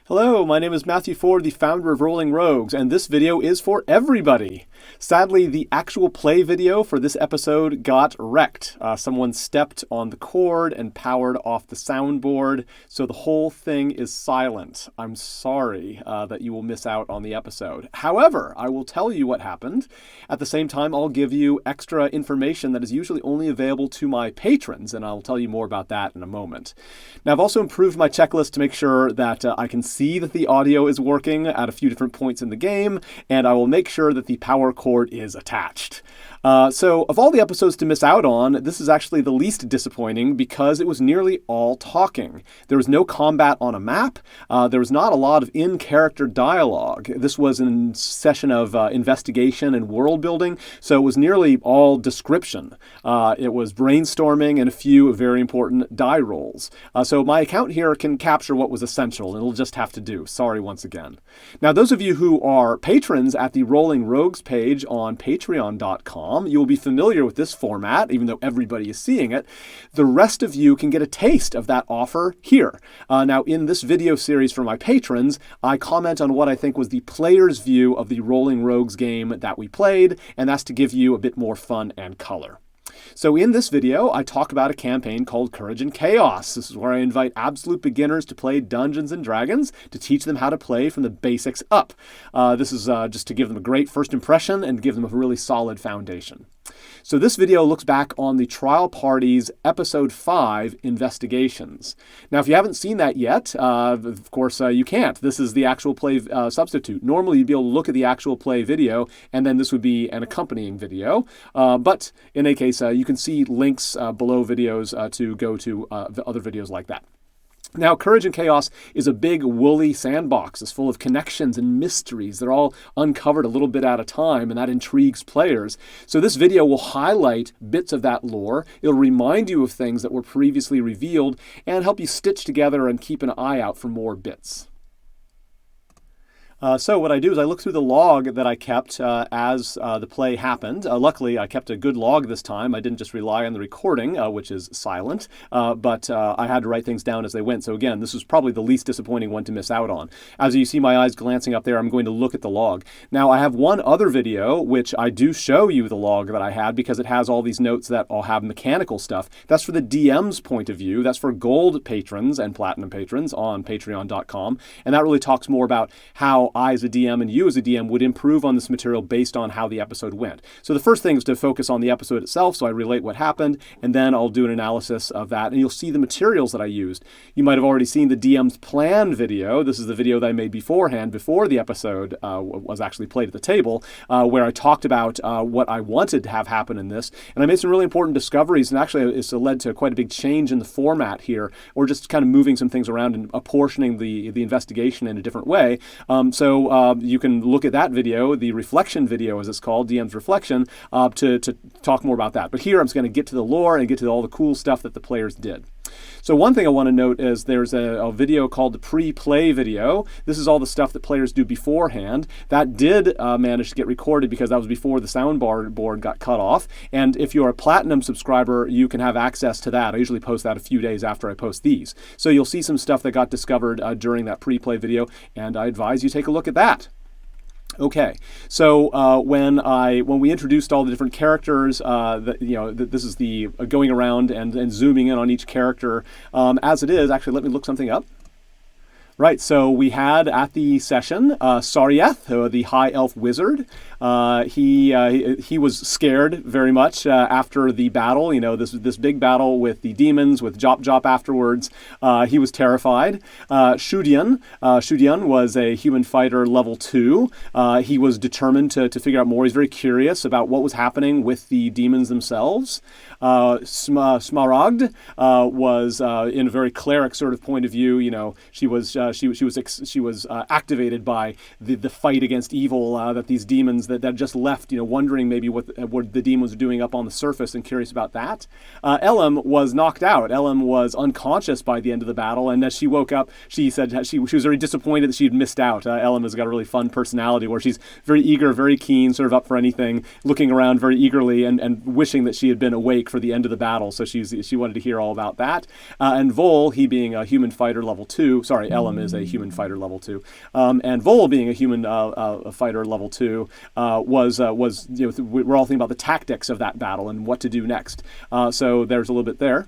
Hello, my name is Matthew Ford, the founder of Rolling Rogues, and this video is for everybody. Sadly, the actual play video for this episode got wrecked. Someone stepped on the cord and powered off the soundboard, so the whole thing is silent. I'm sorry that you will miss out on the episode. However, I will tell you what happened. At the same time, I'll give you extra information that is usually only available to my patrons, and I'll tell you more about that in a moment. Now, I've also improved my checklist to make sure that I can see that the audio is working at a few different points in the game, and I will make sure that the power cord is attached. So of all the episodes to miss out on, this is actually the least disappointing because it was nearly all talking. There was no combat on a map. There was not a lot of in-character dialogue. This was a session of investigation and world building, so it was nearly all description. It was brainstorming and a few very important die rolls. So my account here can capture what was essential, and it'll just have to do. Sorry once again. Now, those of you who are patrons at the Rolling Rogues page on patreon.com, you will be familiar with this format, even though everybody is seeing it. The rest of you can get a taste of that offer here. Now, in this video series for my patrons, I comment on what I think was the player's view of the Rolling Rogues game that we played, and that's to give you a bit more fun and color. So in this video, I talk about a campaign called Courage and Chaos. This is where I invite absolute beginners to play Dungeons & Dragons to teach them how to play from the basics up. This is just to give them a great first impression and give them a really solid foundation. So this video looks back on the Trial Party's Episode 5 Investigations. Now, if you haven't seen that yet, of course you can't. This is the actual play substitute. Normally, you'd be able to look at the actual play video, and then this would be an accompanying video. But in any case, you can see links below videos to go to other videos like that. Now, Courage and Chaos is a big woolly sandbox. It's full of connections and mysteries. They're all uncovered a little bit at a time, and that intrigues players. So this video will highlight bits of that lore. It'll remind you of things that were previously revealed and help you stitch together and keep an eye out for more bits. So what I do is I look through the log that I kept as the play happened. Luckily, I kept a good log this time. I didn't just rely on the recording, which is silent, but I had to write things down as they went. So again, this was probably the least disappointing one to miss out on. As you see my eyes glancing up there, I'm going to look at the log. Now, I have one other video, which I do show you the log that I had because it has all these notes that all have mechanical stuff. That's for the DM's point of view. That's for gold patrons and platinum patrons on patreon.com. And that really talks more about how I as a DM and you as a DM would improve on this material based on how the episode went. So the first thing is to focus on the episode itself, so I relate what happened, and then I'll do an analysis of that, and you'll see the materials that I used. You might have already seen the DM's plan video. This is the video that I made beforehand, before the episode was actually played at the table, where I talked about what I wanted to have happen in this, and I made some really important discoveries, and actually it's led to quite a big change in the format here, or just kind of moving some things around and apportioning the investigation in a different way. So you can look at that video, the reflection video as it's called, DM's reflection, to talk more about that. But here I'm just going to get to the lore and get to all the cool stuff that the players did. So one thing I want to note is there's a video called the pre-play video. This is all the stuff that players do beforehand. That did manage to get recorded because that was before the soundboard got cut off. And if you're a platinum subscriber, you can have access to that. I usually post that a few days after I post these. So you'll see some stuff that got discovered during that pre-play video, and I advise you take a look at that. Okay, so when we introduced all the different characters, this is the going around and zooming in on each character. As it is, actually, let me look something up. Right, so we had at the session Sarieth, the High Elf Wizard. He was scared very much after the battle. You know, this big battle with the demons, with Jop afterwards. He was terrified. Shudian was a human fighter level 2. He was determined to figure out more. He's very curious about what was happening with the demons themselves. Smaragd was in a very cleric sort of point of view. You know, she was activated by the fight against evil that these demons that just left, you know, wondering maybe what the demons are doing up on the surface and curious about that. Elam was knocked out. Elam was unconscious by the end of the battle, and as she woke up, she said she was very disappointed that she had missed out. Elam has got a really fun personality where she's very eager, very keen, sort of up for anything, looking around very eagerly and wishing that she had been awake for the end of the battle. So she wanted to hear all about that. And Vol, he being a human fighter level 2, sorry, Elam Elam is a human fighter level 2. And Vol, being a human fighter level 2, was we're all thinking about the tactics of that battle and what to do next. So there's a little bit there.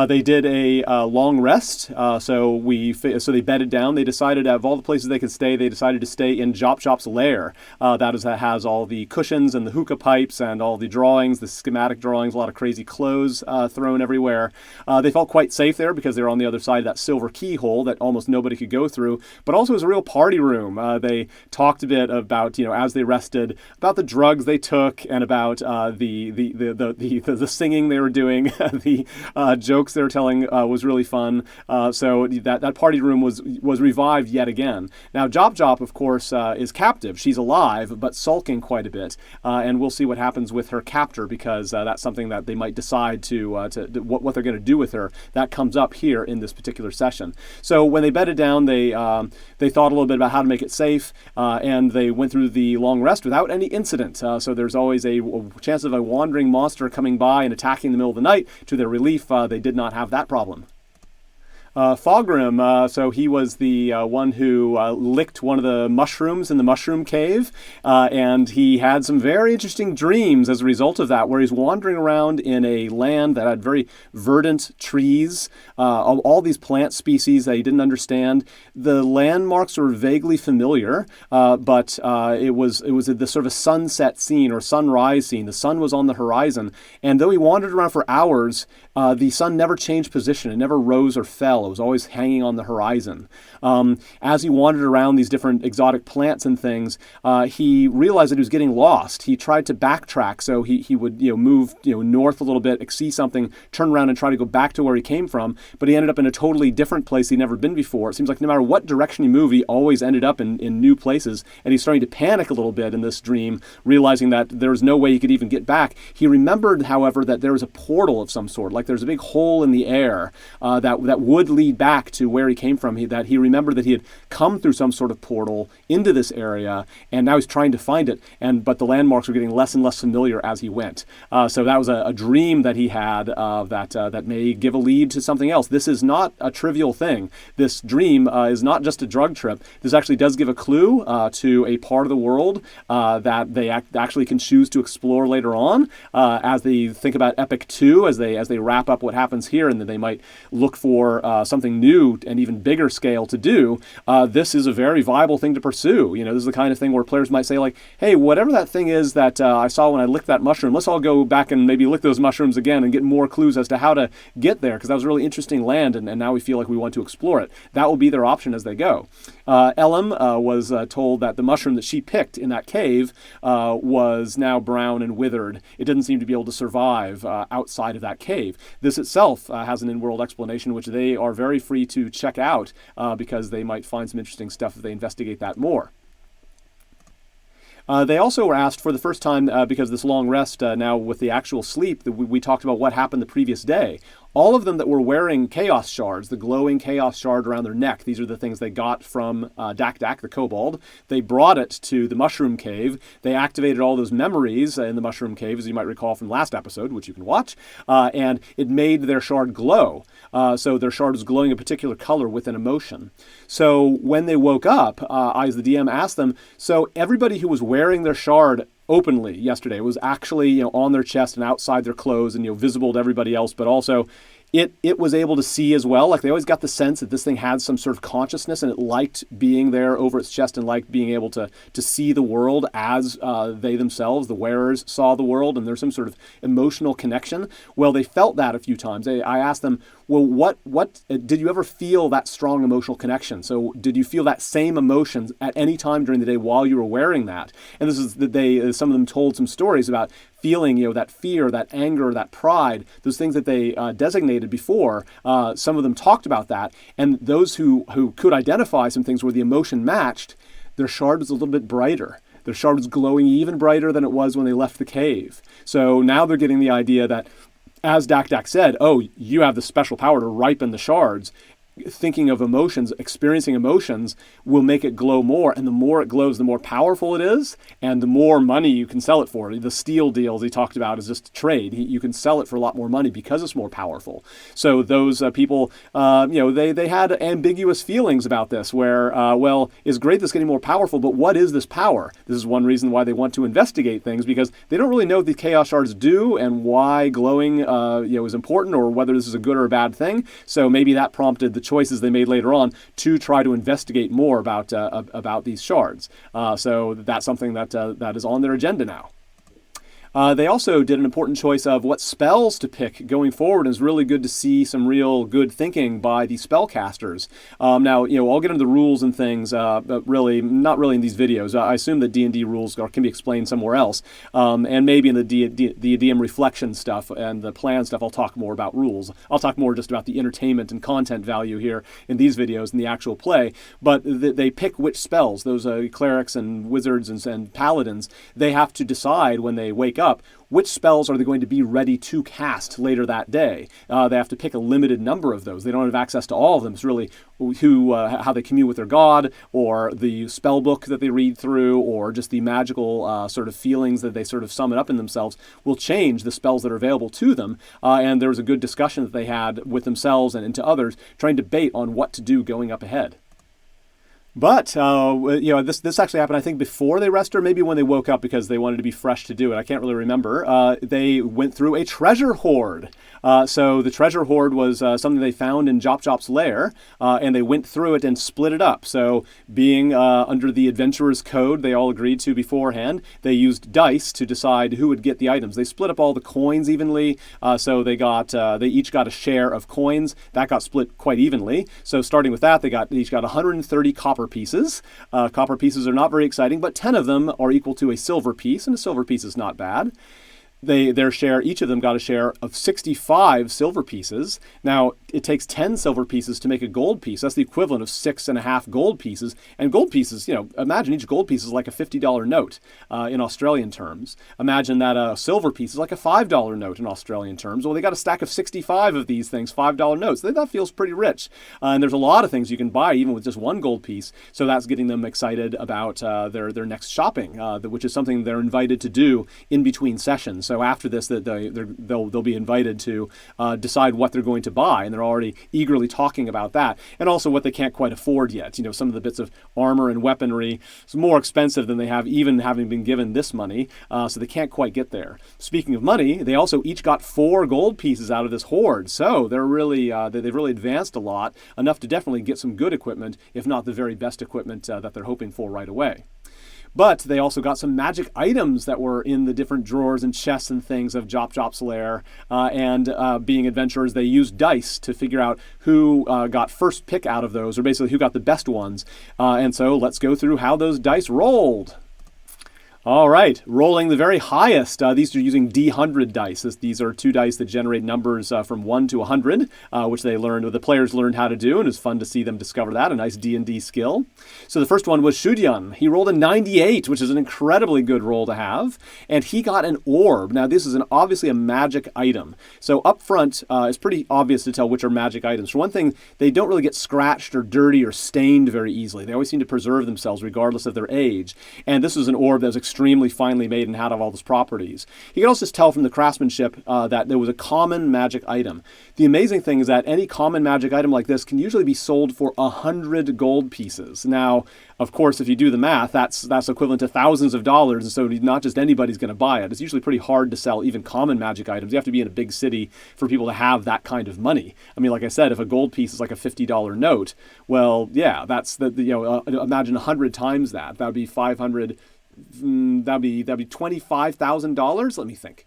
They did a long rest, so they bedded down. They decided, of all the places they could stay, they decided to stay in Jop-Jop's lair. That has all the cushions and the hookah pipes and all the drawings, the schematic drawings, a lot of crazy clothes thrown everywhere. They felt quite safe there because they were on the other side of that silver keyhole that almost nobody could go through. But also it was a real party room. They talked a bit about, as they rested, about the drugs they took and about the singing they were doing, the jokes they were telling was really fun. So that party room was revived yet again. Now Jop-Jop, of course, is captive. She's alive, but sulking quite a bit. And we'll see what happens with her captor, because that's something that they might decide to what they're going to do with her. That comes up here in this particular session. So when they bedded down, they thought a little bit about how to make it safe, and they went through the long rest without any incident. So there's always a chance of a wandering monster coming by and attacking in the middle of the night. To their relief, they did not have that problem. Fogrim, so he was the one who licked one of the mushrooms in the mushroom cave, and he had some very interesting dreams as a result of that, where he's wandering around in a land that had very verdant trees, all these plant species that he didn't understand. The landmarks were vaguely familiar, but it was the sort of a sunset scene or sunrise scene. The sun was on the horizon, and though he wandered around for hours, the sun never changed position. It never rose or fell. It was always hanging on the horizon. As he wandered around these different exotic plants and things, he realized that he was getting lost. He tried to backtrack, so he would move north a little bit, see something, turn around and try to go back to where he came from, but he ended up in a totally different place he'd never been before. It seems like no matter what direction he moved, he always ended up in new places, and he's starting to panic a little bit in this dream, realizing that there's no way he could even get back. He remembered, however, that there was a portal of some sort, like there's a big hole in the air that would lead back to where he came from. He remembered that he had come through some sort of portal into this area, and now he's trying to find it. But the landmarks were getting less and less familiar as he went. So that was a dream that he had that may give a lead to something else. This is not a trivial thing. This dream is not just a drug trip. This actually does give a clue to a part of the world that they actually can choose to explore later on as they think about Epic 2, as they wrap up what happens here, and then they might look for something new and even bigger scale to do. This is a very viable thing to pursue. This is the kind of thing where players might say, like, hey, whatever that thing is that I saw when I licked that mushroom, let's all go back and maybe lick those mushrooms again and get more clues as to how to get there, because that was a really interesting land, and now we feel like we want to explore it. That will be their option as they go. Elam was told that the mushroom that she picked in that cave was now brown and withered. It didn't seem to be able to survive outside of that cave. This itself has an in-world explanation, which they are very free to check out because they might find some interesting stuff if they investigate that more. They also were asked for the first time, because this long rest now with the actual sleep, we talked about what happened the previous day. All of them that were wearing Chaos Shards, the glowing Chaos Shard around their neck, these are the things they got from Dak Dak, the kobold. They brought it to the Mushroom Cave. They activated all those memories in the Mushroom Cave, as you might recall from last episode, which you can watch, and it made their shard glow. So their shard was glowing a particular color with an emotion. So when they woke up, I, as the DM, asked them, so everybody who was wearing their shard openly yesterday was actually on their chest and outside their clothes and visible to everybody else, but also it was able to see as well. Like, they always got the sense that this thing had some sort of consciousness, and it liked being there over its chest and liked being able to see the world as they themselves, the wearers, saw the world, and there's some sort of emotional connection. Well, they felt that a few times. I asked them, well, what did you ever feel that strong emotional connection? So did you feel that same emotions at any time during the day while you were wearing that? And this is that some of them told some stories about feeling, that fear, that anger, that pride, those things that they designated before. Some of them talked about that, and those who could identify some things where the emotion matched, their shard was a little bit brighter. Their shard was glowing even brighter than it was when they left the cave. So now they're getting the idea that, as Dak Dak said, oh, you have the special power to ripen the shards. thinking of emotions, experiencing emotions, will make it glow more. And the more it glows, the more powerful it is, and the more money you can sell it for. The steel deals he talked about is just trade. You can sell it for a lot more money because it's more powerful. So those people, they had ambiguous feelings about this, where, well, it's great that's getting more powerful, but what is this power? This is one reason why they want to investigate things, because they don't really know what the chaos shards do and why glowing is important, or whether this is a good or a bad thing. So maybe that prompted the choices they made later on to try to investigate more about these shards. So that's something that is on their agenda now. They also did an important choice of what spells to pick going forward. It's really good to see some real good thinking by the spellcasters. Now, I'll get into the rules and things, but really, not really in these videos. I assume that D&D rules can be explained somewhere else. And maybe in the DM reflection stuff and the plan stuff, I'll talk more about rules. I'll talk more just about the entertainment and content value here in these videos in the actual play. But they pick which spells. Those clerics and wizards and paladins, they have to decide when they wake up which spells are they going to be ready to cast later that day. They have to pick a limited number of those. They don't have access to all of them. It's really how they commune with their god, or the spell book that they read through, or just the magical sort of feelings that they sort of summon up in themselves will change the spells that are available to them. And there was a good discussion that they had with themselves and to others, trying to debate on what to do going up ahead. But, this actually happened, I think, before they rested, or maybe when they woke up because they wanted to be fresh to do it. I can't really remember. They went through a treasure hoard. So the treasure hoard was something they found in Jop's lair, and they went through it and split it up. So being under the adventurer's code they all agreed to beforehand, they used dice to decide who would get the items. They split up all the coins evenly, so they each got a share of coins. That got split quite evenly. So starting with that, they each got 130 copper pieces. Copper pieces are not very exciting, but 10 of them are equal to a silver piece, and a silver piece is not bad. Each of them got a share of 65 silver pieces. Now, it takes 10 silver pieces to make a gold piece. That's the equivalent of 6.5 gold pieces. And gold pieces, imagine each gold piece is like a $50 note in Australian terms. Imagine that a silver piece is like a $5 note in Australian terms. Well, they got a stack of 65 of these things, $5 notes. That feels pretty rich. And there's a lot of things you can buy even with just one gold piece. So that's getting them excited about their next shopping, which is something they're invited to do in between sessions. So after this, they'll be invited to decide what they're going to buy, and they're already eagerly talking about that, and also what they can't quite afford yet. Some of the bits of armor and weaponry is more expensive than they have, even having been given this money, so they can't quite get there. Speaking of money, they also each got 4 gold pieces out of this hoard, so they've really advanced a lot, enough to definitely get some good equipment, if not the very best equipment that they're hoping for right away. But they also got some magic items that were in the different drawers and chests and things of Jop's lair. And being adventurers, they used dice to figure out who got first pick out of those, or basically who got the best ones. And so let's go through how those dice rolled. All right, rolling the very highest. These are using D100 dice. These are 2 dice that generate numbers from 1 to 100, which the players learned how to do, and it's fun to see them discover that, a nice D&D skill. So the first one was Shudyan. He rolled a 98, which is an incredibly good roll to have, and he got an orb. Now, this is obviously a magic item. So up front, it's pretty obvious to tell which are magic items. For one thing, they don't really get scratched or dirty or stained very easily. They always seem to preserve themselves regardless of their age. And this was an orb that was extremely finely made and had all those properties. You can also tell from the craftsmanship that there was a common magic item. The amazing thing is that any common magic item like this can usually be sold for 100 gold pieces. Now, of course, if you do the math, that's equivalent to thousands of dollars, and so not just anybody's going to buy it. It's usually pretty hard to sell even common magic items. You have to be in a big city for people to have that kind of money. I mean, like I said, if a gold piece is like a $50 note, well, yeah, that's imagine 100 times that. That would be 500. That'd be $25,000. Let me think.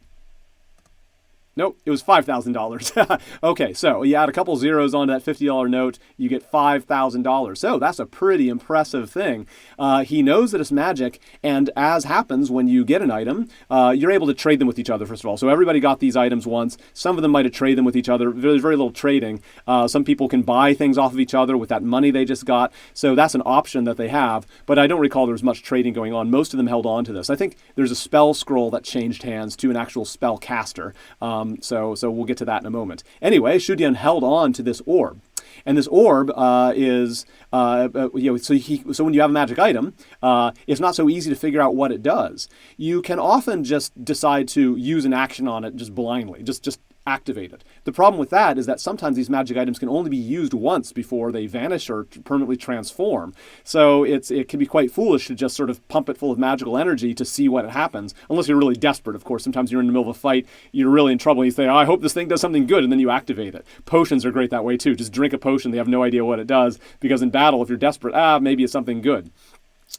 Nope, it was $5,000. Okay, so you add a couple zeros onto that $50 note, you get $5,000. So that's a pretty impressive thing. He knows that it's magic, and as happens when you get an item, you're able to trade them with each other, first of all. So everybody got these items once. Some of them might have traded them with each other. There's very little trading. Some people can buy things off of each other with that money they just got. So that's an option that they have, but I don't recall there was much trading going on. Most of them held on to this. I think there's a spell scroll that changed hands to an actual spell caster. So we'll get to that in a moment. Anyway, Shudyan held on to this orb. And this orb is, so when you have a magic item, it's not so easy to figure out what it does. You can often just decide to use an action on it just blindly, just activate it. The problem with that is that sometimes these magic items can only be used once before they vanish or permanently transform. So it can be quite foolish to just sort of pump it full of magical energy to see what happens, unless you're really desperate, of course. Sometimes you're in the middle of a fight, you're really in trouble, and you say, oh, I hope this thing does something good, and then you activate it. Potions are great that way too. Just drink a potion, they have no idea what it does, because in battle, if you're desperate, maybe it's something good.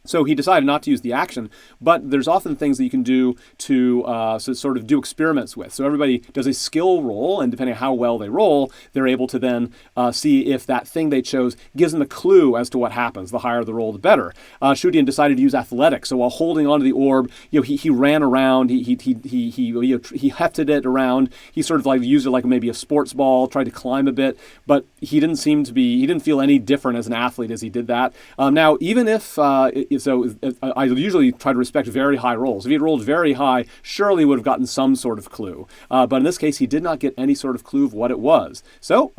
So he decided not to use the action, but there's often things that you can do to sort of do experiments with. So everybody does a skill roll, and depending on how well they roll, they're able to then see if that thing they chose gives them a clue as to what happens. The higher the roll, the better. Shudian decided to use athletics, so while holding onto the orb, he ran around, he hefted it around, he sort of like used it like maybe a sports ball, tried to climb a bit, but he didn't feel any different as an athlete as he did that. Now, even if I usually try to respect very high rolls. If he had rolled very high, surely he would have gotten some sort of clue. But in this case, he did not get any sort of clue of what it was. So,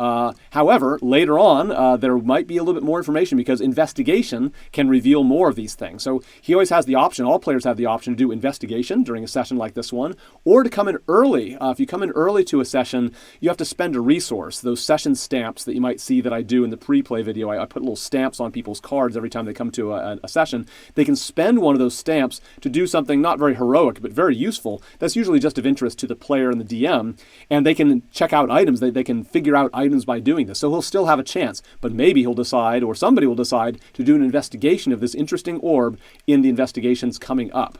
however, later on, there might be a little bit more information because investigation can reveal more of these things. So he always has the option, all players have the option to do investigation during a session like this one, or to come in early. If you come in early to a session, you have to spend a resource. Those session stamps that you might see that I do in the pre-play video, I put little stamps on people's cards every time they come to a session. They can spend one of those stamps to do something not very heroic, but very useful. That's usually just of interest to the player and the DM, and they can check out items. They can figure out items by doing this. So he'll still have a chance, but maybe he'll decide, or somebody will decide, to do an investigation of this interesting orb in the investigations coming up.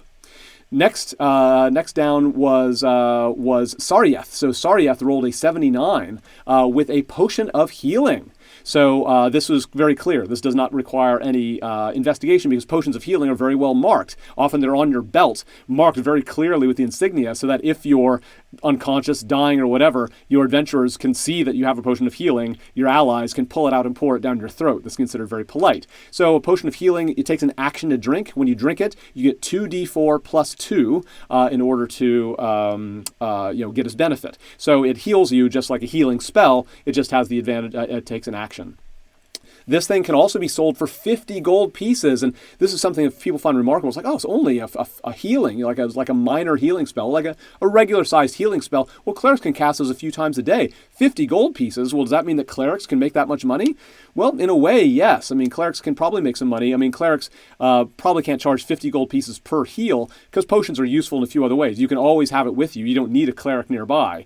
Next down was Sarieth. So Sarieth rolled a 79 with a potion of healing. So this was very clear. This does not require any investigation because potions of healing are very well marked. Often they're on your belt, marked very clearly with the insignia, so that if you're unconscious, dying, or whatever, your adventurers can see that you have a potion of healing. Your allies can pull it out and pour it down your throat. This is considered very polite. So a potion of healing, it takes an action to drink. When you drink it, you get 2d4 plus 2 in order to get its benefit. So it heals you just like a healing spell. It just has the advantage, it takes an action. This thing can also be sold for 50 gold pieces, and this is something that people find remarkable. It's like, oh, it's only a healing, like a minor healing spell, like a regular-sized healing spell. Well, clerics can cast those a few times a day. 50 gold pieces, well, does that mean that clerics can make that much money? Well, in a way, yes. I mean, clerics can probably make some money. I mean, clerics probably can't charge 50 gold pieces per heal, because potions are useful in a few other ways. You can always have it with you. You don't need a cleric nearby.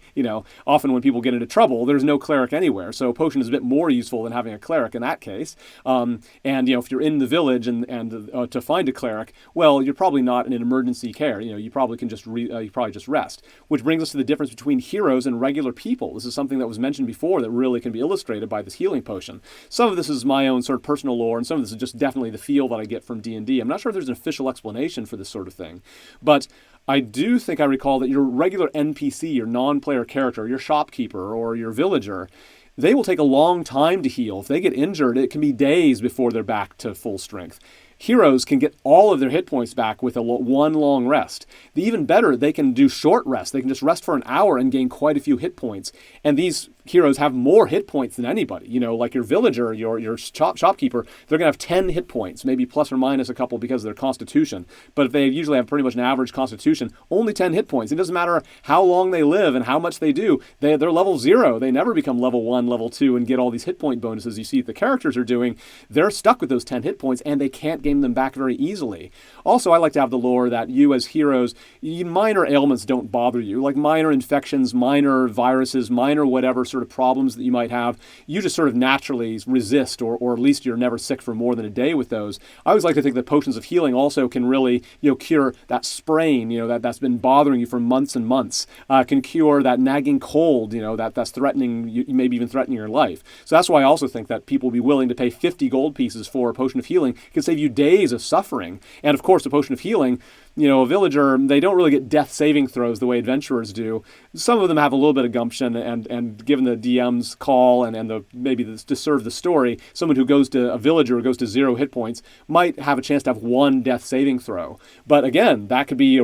Often when people get into trouble, there's no cleric anywhere, so a potion is a bit more useful than having a cleric in that case. If you're in the village and to find a cleric, well, you're probably not in an emergency care. You probably can just rest. Which brings us to the difference between heroes and regular people. This is something that was mentioned before that really can be illustrated by this healing potion. Some of this is my own sort of personal lore, and some of this is just definitely the feel that I get from D&D. I'm not sure if there's an official explanation for this sort of thing, but I do think I recall that your regular NPC, your non-player character, your shopkeeper or your villager, they will take a long time to heal. If they get injured, it can be days before they're back to full strength. Heroes can get all of their hit points back with one long rest. Even better, they can do short rest. They can just rest for an hour and gain quite a few hit points. And these heroes have more hit points than anybody. Like your villager, your shopkeeper, they're going to have 10 hit points, maybe plus or minus a couple because of their constitution. But if they usually have pretty much an average constitution, only 10 hit points. It doesn't matter how long they live and how much they do. They're level 0. They never become level 1, level 2, and get all these hit point bonuses you see the characters are doing. They're stuck with those 10 hit points, and they can't gain them back very easily. Also, I like to have the lore that you as heroes, minor ailments don't bother you, like minor infections, minor viruses, minor whatever sort of problems that you might have. You just sort of naturally resist, or at least you're never sick for more than a day with those. I always like to think that potions of healing also can really cure that sprain that's been bothering you for months and months. Can cure that nagging cold that's threatening you, maybe even threatening your life. So that's why I also think that people will be willing to pay 50 gold pieces for a potion of healing. It can save you days of suffering. And of course, the potion of healing, a villager, they don't really get death saving throws the way adventurers do. Some of them have a little bit of gumption, and given the DM's call and maybe to serve the story, someone who goes to a villager who goes to 0 hit points might have a chance to have 1 death saving throw. But again, that could be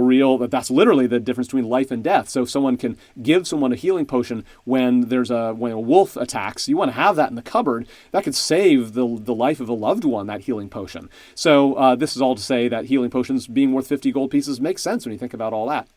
that's literally the difference between life and death. So if someone can give someone a healing potion when a wolf attacks, you want to have that in the cupboard. That could save the life of a loved one, that healing potion. So this is all to say that healing potions being worth 50 gold pieces makes sense when you think about all that.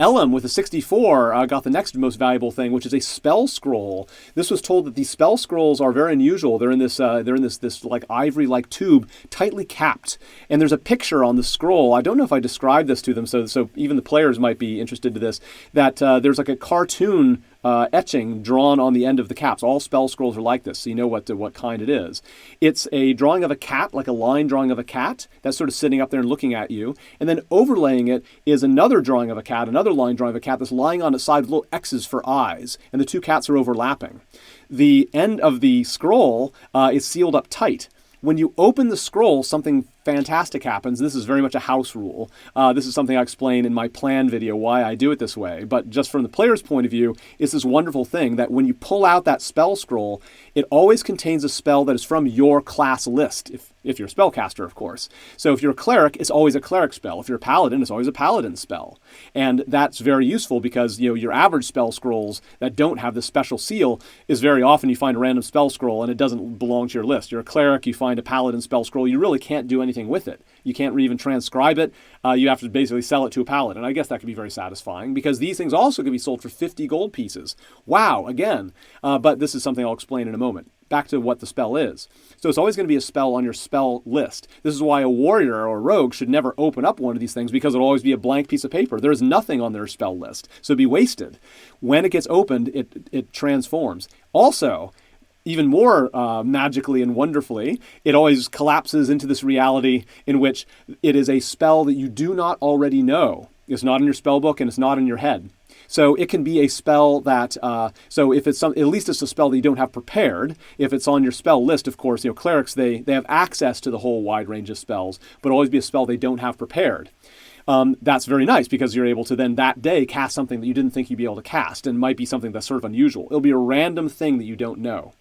Elam with a 64 got the next most valuable thing, which is a spell scroll. This was told that these spell scrolls are very unusual. They're in this like ivory-like tube, tightly capped, and there's a picture on the scroll. I don't know if I described this to them, so even the players might be interested to this. That there's like a cartoon etching drawn on the end of the caps. All spell scrolls are like this, so you know what kind it is. It's a drawing of a cat, like a line drawing of a cat, that's sort of sitting up there and looking at you. And then overlaying it is another drawing of a cat, another line drawing of a cat that's lying on its side with little X's for eyes. And the 2 cats are overlapping. The end of the scroll is sealed up tight. When you open the scroll, something fantastic happens. This is very much a house rule. This is something I explain in my plan video, why I do it this way. But just from the player's point of view, it's this wonderful thing that when you pull out that spell scroll, it always contains a spell that is from your class list, if you're a spellcaster, of course. So if you're a cleric, it's always a cleric spell. If you're a paladin, it's always a paladin spell. And that's very useful because your average spell scrolls that don't have this special seal is very often you find a random spell scroll and it doesn't belong to your list. You're a cleric, you find a paladin spell scroll, you really can't do anything with it. You can't even transcribe it. You have to basically sell it to a paladin. And I guess that could be very satisfying because these things also can be sold for 50 gold pieces. Wow, again. But this is something I'll explain in a moment. Back to what the spell is. So it's always going to be a spell on your spell list. This is why a warrior or a rogue should never open up one of these things because it'll always be a blank piece of paper. There's nothing on their spell list, so it'd be wasted. When it gets opened, it transforms. Also, even more magically and wonderfully, it always collapses into this reality in which it is a spell that you do not already know. It's not in your spell book and it's not in your head. So it can be a spell that, so if it's at least it's a spell that you don't have prepared. If it's on your spell list, of course, clerics, they have access to the whole wide range of spells, but always be a spell they don't have prepared. That's very nice because you're able to then that day cast something that you didn't think you'd be able to cast and might be something that's sort of unusual. It'll be a random thing that you don't know.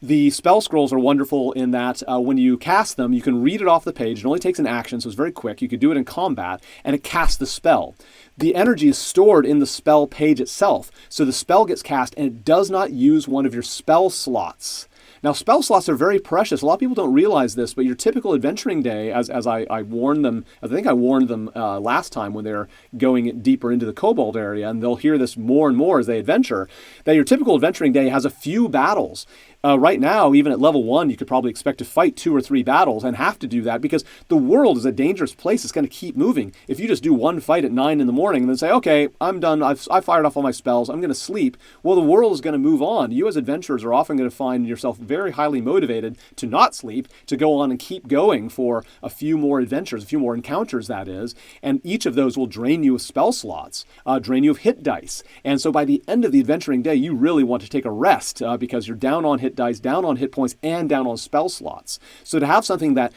The spell scrolls are wonderful in that when you cast them, you can read it off the page. It only takes an action, so it's very quick. You could do it in combat, and it casts the spell. The energy is stored in the spell page itself, so the spell gets cast, and it does not use one of your spell slots. Now, spell slots are very precious. A lot of people don't realize this, but your typical adventuring day, as I warned them, I think I warned them last time when they're going deeper into the Kobold area, and they'll hear this more and more as they adventure, that your typical adventuring day has a few battles. Right now, even at level 1, you could probably expect to fight 2 or 3 battles and have to do that because the world is a dangerous place. It's going to keep moving. If you just do one fight at 9 in the morning and then say, okay, I'm done. I've fired off all my spells. I'm going to sleep. Well, the world is going to move on. You as adventurers are often going to find yourself very highly motivated to not sleep, to go on and keep going for a few more adventures, a few more encounters, that is. And each of those will drain you of spell slots, drain you of hit dice. And so by the end of the adventuring day, you really want to take a rest because you're down on hit dice, down on hit points, and down on spell slots. So to have something that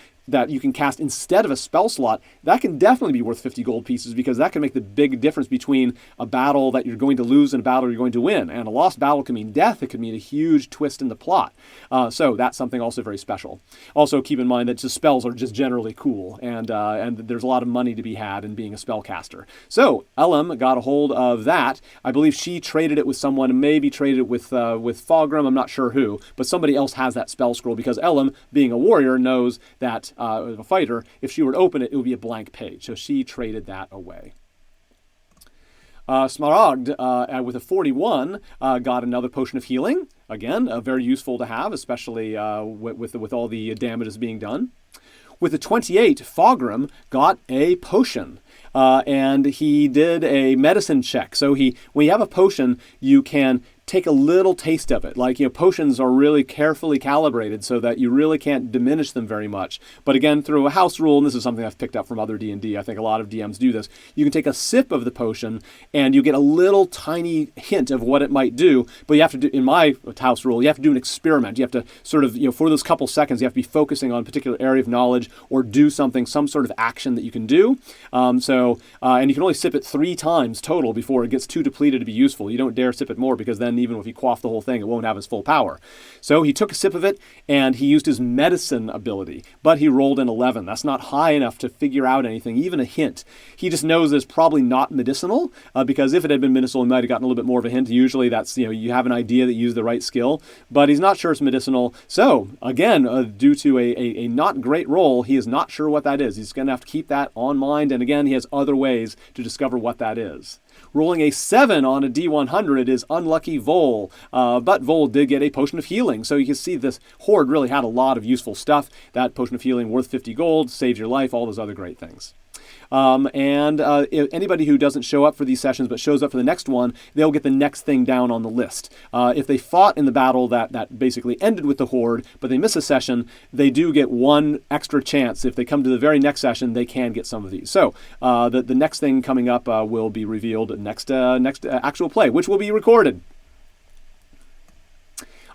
you can cast instead of a spell slot, that can definitely be worth 50 gold pieces because that can make the big difference between a battle that you're going to lose and a battle you're going to win. And a lost battle can mean death. It could mean a huge twist in the plot. So that's something also very special. Also keep in mind that just spells are just generally cool, and there's a lot of money to be had in being a spellcaster. So Elam got a hold of that. I believe she traded it with someone, maybe traded it with Fogrim, I'm not sure who, but somebody else has that spell scroll because Elam, being a warrior, knows that a fighter, if she were to open it, it would be a blank page. So she traded that away. Smaragd, with a 41, got another potion of healing. Again, very useful to have, especially with all the damages being done. With a 28, Fogrim got a potion. And he did a medicine check. So when you have a potion, you can take a little taste of it. Like, potions are really carefully calibrated so that you really can't diminish them very much. But again, through a house rule, and this is something I've picked up from other D&D, I think a lot of DMs do this, you can take a sip of the potion and you get a little tiny hint of what it might do, but you have to do, in my house rule, you have to do an experiment. You have to sort of, for those couple seconds, you have to be focusing on a particular area of knowledge or do something, some sort of action that you can do. And you can only sip it 3 times total before it gets too depleted to be useful. You don't dare sip it more, because then even if you quaff the whole thing, it won't have its full power. So he took a sip of it and he used his medicine ability, but he rolled an 11. That's not high enough to figure out anything, even a hint. He just knows it's probably not medicinal, because if it had been medicinal, he might have gotten a little bit more of a hint. Usually that's, you have an idea that you use the right skill, but he's not sure it's medicinal. So again, due to a not great roll, he is not sure what that is. He's going to have to keep that on mind. And again, he has other ways to discover what that is. Rolling a 7 on a D100 is unlucky Vol, but Vol did get a potion of healing. So you can see this horde really had a lot of useful stuff. That potion of healing worth 50 gold, saves your life, all those other great things. If anybody who doesn't show up for these sessions but shows up for the next one, they'll get the next thing down on the list. If they fought in the battle that basically ended with the horde, but they miss a session, they do get 1 extra chance. If they come to the very next session, they can get some of these. So the next thing coming up will be revealed next actual play, which will be recorded.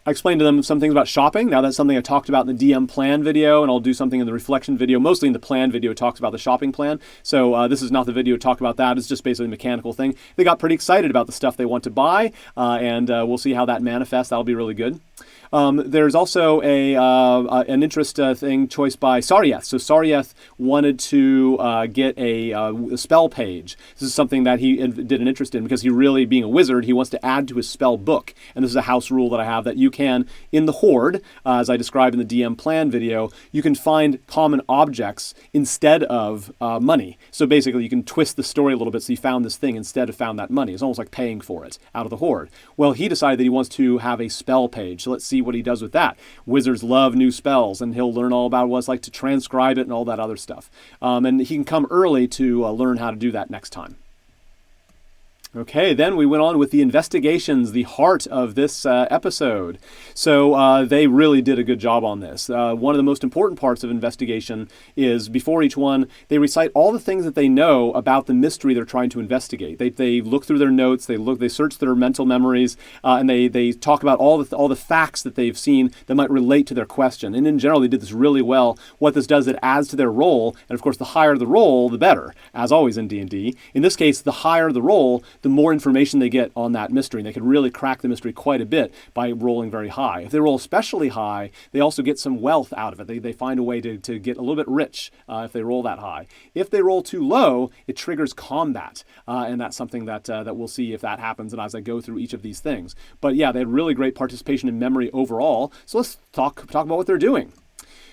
I explained to them some things about shopping. Now that's something I talked about in the DM plan video, and I'll do something in the reflection video. Mostly in the plan video, it talks about the shopping plan. So this is not the video to talk about that. It's just basically a mechanical thing. They got pretty excited about the stuff they want to buy, and we'll see how that manifests. That'll be really good. There's also an interest thing choice by Saryeth. So Saryeth wanted to get a spell page. This is something that he did an interest in because he really, being a wizard, he wants to add to his spell book. And this is a house rule that I have that you can, in the Horde, as I described in the DM plan video, you can find common objects instead of money. So basically you can twist the story a little bit so you found this thing instead of found that money. It's almost like paying for it out of the Horde. Well, he decided that he wants to have a spell page. So let's see what he does with that. Wizards love new spells, and he'll learn all about what it's like to transcribe it and all that other stuff. And he can come early to learn how to do that next time. Okay, then we went on with the investigations, the heart of this episode. So they really did a good job on this. One of the most important parts of investigation is before each one, they recite all the things that they know about the mystery they're trying to investigate. They look through their notes, they search their mental memories, and they talk about all the facts that they've seen that might relate to their question. And in general, they did this really well. What this does, it adds to their roll, and of course, the higher the roll, the better, as always in D&D. In this case, the higher the roll, the more information they get on that mystery. And they can really crack the mystery quite a bit by rolling very high. If they roll especially high, they also get some wealth out of it. They find a way to get a little bit rich if they roll that high. If they roll too low, it triggers combat. And that's something that we'll see if that happens and as I go through each of these things. But yeah, they had really great participation in memory overall. So let's talk about what they're doing.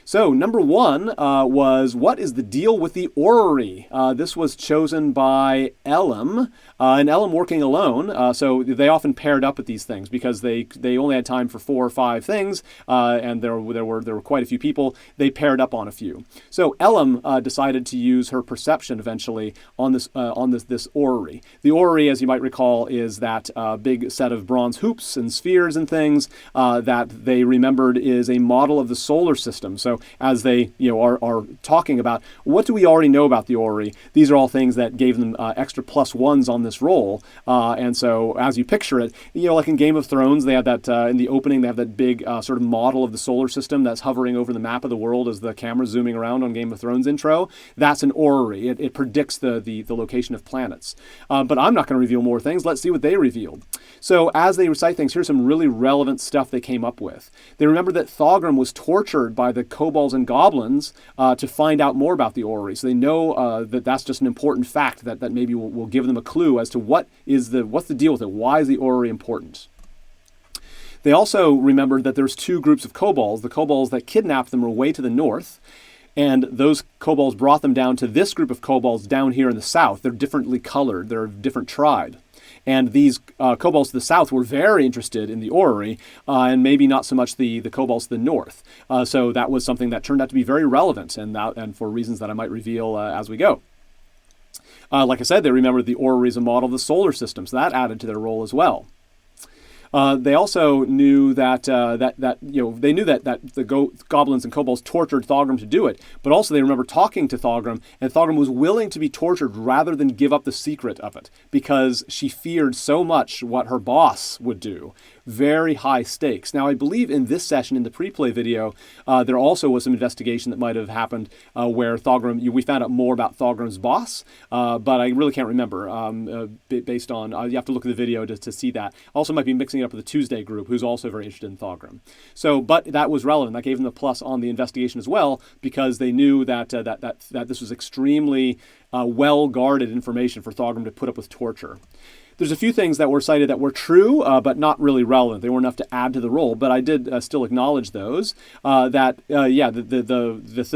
So number 1 was, what is the deal with the orrery? This was chosen by Elam, and Elam working alone. So they often paired up with these things because they only had time for 4 or 5 things, and there were quite a few people. They paired up on a few. So Elam decided to use her perception eventually on this orrery. The orrery, as you might recall, is that big set of bronze hoops and spheres and things that they remembered is a model of the solar system. So as they are talking about what do we already know about the orrery, these are all things that gave them extra +1s on this roll. And so as you picture it, like in Game of Thrones, they have that in the opening, they have that big sort of model of the solar system that's hovering over the map of the world as the camera's zooming around on Game of Thrones intro. That's an orrery. It predicts the location of planets. But I'm not going to reveal more things. Let's see what they revealed. So as they recite things, here's some really relevant stuff they came up with. They remembered that Thogrim was tortured by the kobolds and goblins to find out more about the orrery. So they know that that's just an important fact that maybe will give them a clue as to what's the deal with it. Why is the orrery important? They also remembered that there's 2 groups of kobolds. The kobolds that kidnapped them were way to the north, and those kobolds brought them down to this group of kobolds down here in the south. They're differently colored. They're a different tribe. And these kobolds to the south were very interested in the orrery, and maybe not so much the kobolds to the north. So that was something that turned out to be very relevant, and for reasons that I might reveal as we go. Like I said, they remembered the orrery is a model of the solar system, so that added to their role as well. They also knew that they knew that the goblins and kobolds tortured Thogrim to do it, but also they remember talking to Thogrim, and Thogrim was willing to be tortured rather than give up the secret of it because she feared so much what her boss would do. Very high stakes. Now, I believe in this session, in the pre-play video, there also was some investigation that might have happened where Thogrim, we found out more about Thogrim's boss, but I really can't remember based on, you have to look at the video to see that. Also might be mixing it up with the Tuesday group, who's also very interested in Thogrim. So, but that was relevant. That gave them the plus on the investigation as well, because they knew that this was extremely well-guarded information for Thogrim to put up with torture. There's a few things that were cited that were true, but not really relevant. They weren't enough to add to the roll, but I did still acknowledge those. This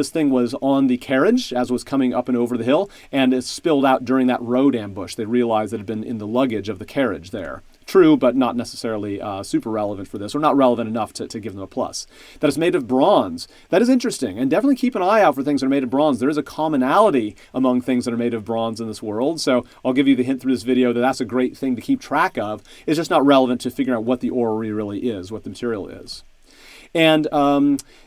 thing was on the carriage as was coming up and over the hill, and it spilled out during that road ambush. They realized it had been in the luggage of the carriage there. True, but not necessarily super relevant for this, or not relevant enough to give them a plus. That it's made of bronze. That is interesting, and definitely keep an eye out for things that are made of bronze. There is a commonality among things that are made of bronze in this world, so I'll give you the hint through this video that that's a great thing to keep track of. It's just not relevant to figuring out what the orrery really is, what the material is. And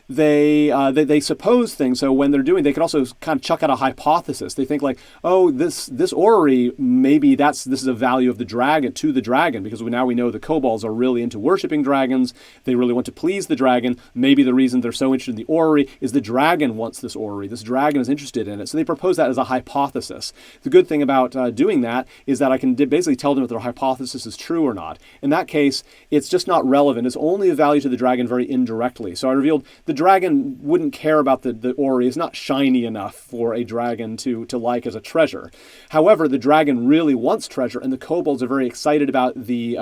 they suppose things. So when they're doing, they can also kind of chuck out a hypothesis. They think like, oh, this orrery, maybe this is a value of the dragon to the dragon, because now we know the kobolds are really into worshiping dragons. They really want to please the dragon. Maybe the reason they're so interested in the orrery is the dragon wants this orrery. This dragon is interested in it. So they propose that as a hypothesis. The good thing about doing that is that I can basically tell them if their hypothesis is true or not. In that case, it's just not relevant. It's only a value to the dragon very indirectly. So I revealed the dragon wouldn't care about the orrery. It's not shiny enough for a dragon to like as a treasure. However, the dragon really wants treasure, and the kobolds are very excited about the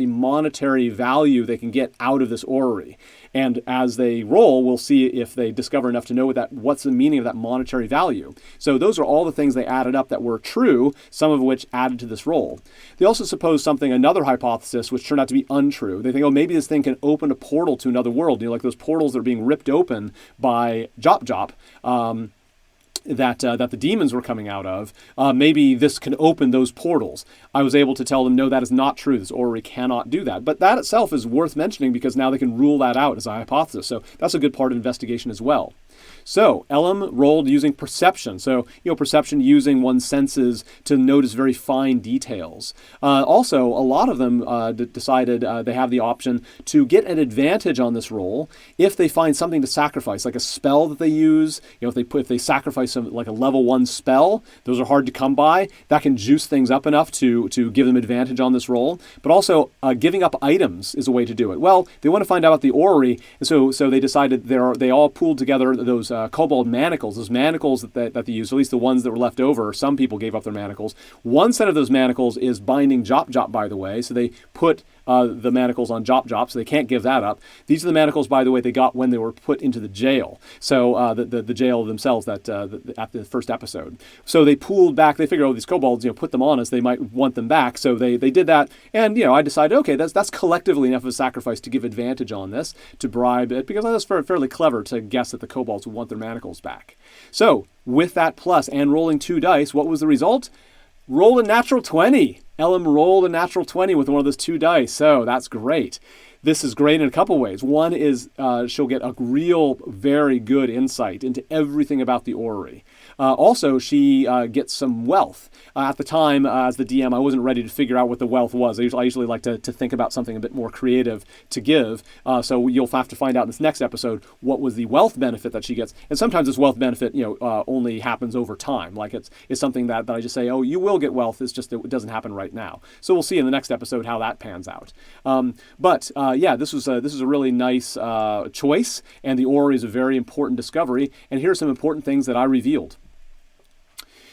monetary value they can get out of this orrery. And as they roll, we'll see if they discover enough to know what's the meaning of that monetary value. So those are all the things they added up that were true, some of which added to this roll. They also suppose another hypothesis, which turned out to be untrue. They think, oh, maybe this thing can open a portal to another world. Like those portals that are being ripped open by Jop, that the demons were coming out of, maybe this can open those portals. I was able to tell them, no, that is not true. This orrery cannot do that. But that itself is worth mentioning because now they can rule that out as a hypothesis. So that's a good part of investigation as well. So Elam rolled using perception. So, perception using one's senses to notice very fine details. Also, a lot of them decided they have the option to get an advantage on this roll if they find something to sacrifice, like a spell that they use. If they sacrifice like a level 1 spell, those are hard to come by. That can juice things up enough to give them advantage on this roll. But also, giving up items is a way to do it. Well, they want to find out about the orrery, and so they decided they all pooled together those kobold manacles, those manacles that they use, at least the ones that were left over. Some people gave up their manacles. One set of those manacles is binding Jop, by the way, so they put the manacles on Jop, so they can't give that up. These are the manacles, by the way, they got when they were put into the jail. So the jail themselves at the first episode. So they pooled back. They figured, these kobolds, put them on us. They might want them back. So they did that. And I decided, okay, that's collectively enough of a sacrifice to give advantage on this, to bribe it, because that's fairly clever to guess that the kobolds would want their manacles back. So with that plus and rolling 2 dice, what was the result? Roll a natural 20. Elam rolled a natural 20 with one of those 2 dice. So that's great. This is great in a couple ways. One is she'll get a real, very good insight into everything about the orrery. Also, she gets some wealth. At the time, as the DM, I wasn't ready to figure out what the wealth was. I usually like to think about something a bit more creative to give. So you'll have to find out in this next episode what was the wealth benefit that she gets. And sometimes this wealth benefit, only happens over time. Like it's something that I just say, oh, you will get wealth. It's just that it doesn't happen right now. So we'll see in the next episode how that pans out. This was a really nice choice, and the orrery is a very important discovery. And here are some important things that I revealed.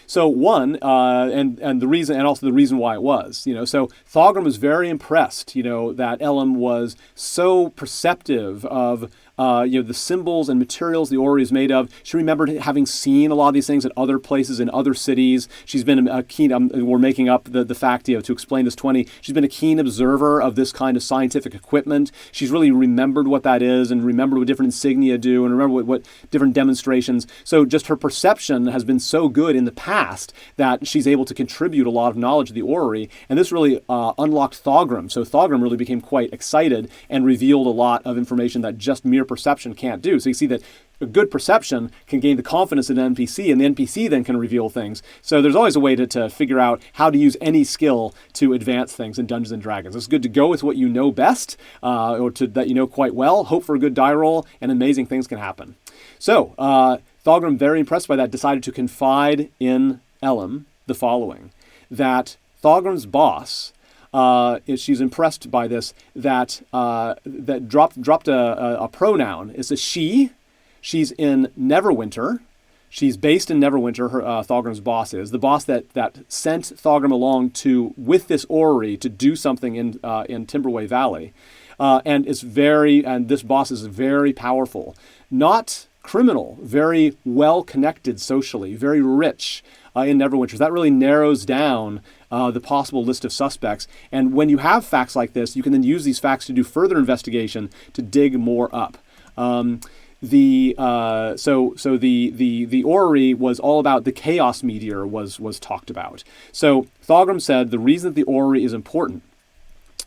So one, and the reason, and also the reason why it was, so Thogrim was very impressed, that Elam was so perceptive of the symbols and materials the orrery is made of. She remembered having seen a lot of these things at other places in other cities. She's been a keen, we're making up the fact, to explain this 20. She's been a keen observer of this kind of scientific equipment. She's really remembered what that is and remembered what different insignia do and remember what different demonstrations. So just her perception has been so good in the past that she's able to contribute a lot of knowledge to the orrery. And this really unlocked Thogrim. So Thogrim really became quite excited and revealed a lot of information that just mere perception can't do. So you see that a good perception can gain the confidence in an NPC, and the NPC then can reveal things. So there's always a way to figure out how to use any skill to advance things in Dungeons & Dragons. It's good to go with what you know best, or that you know quite well, hope for a good die roll, and amazing things can happen. So Thogrim, very impressed by that, decided to confide in Elim the following, that Thogrim's boss, she's impressed by this, that dropped a pronoun. It's a she. She's in Neverwinter. She's based in Neverwinter. Thogrim's boss is the boss that sent Thogrim along with this orrery to do something in Timberway Valley, and this boss is very powerful, not criminal, very well connected socially, very rich in Neverwinter. That really narrows down the possible list of suspects. And when you have facts like this, you can then use these facts to do further investigation to dig more up. The orrery was all about the chaos meteor was talked about. So Thogrim said the reason that the orrery is important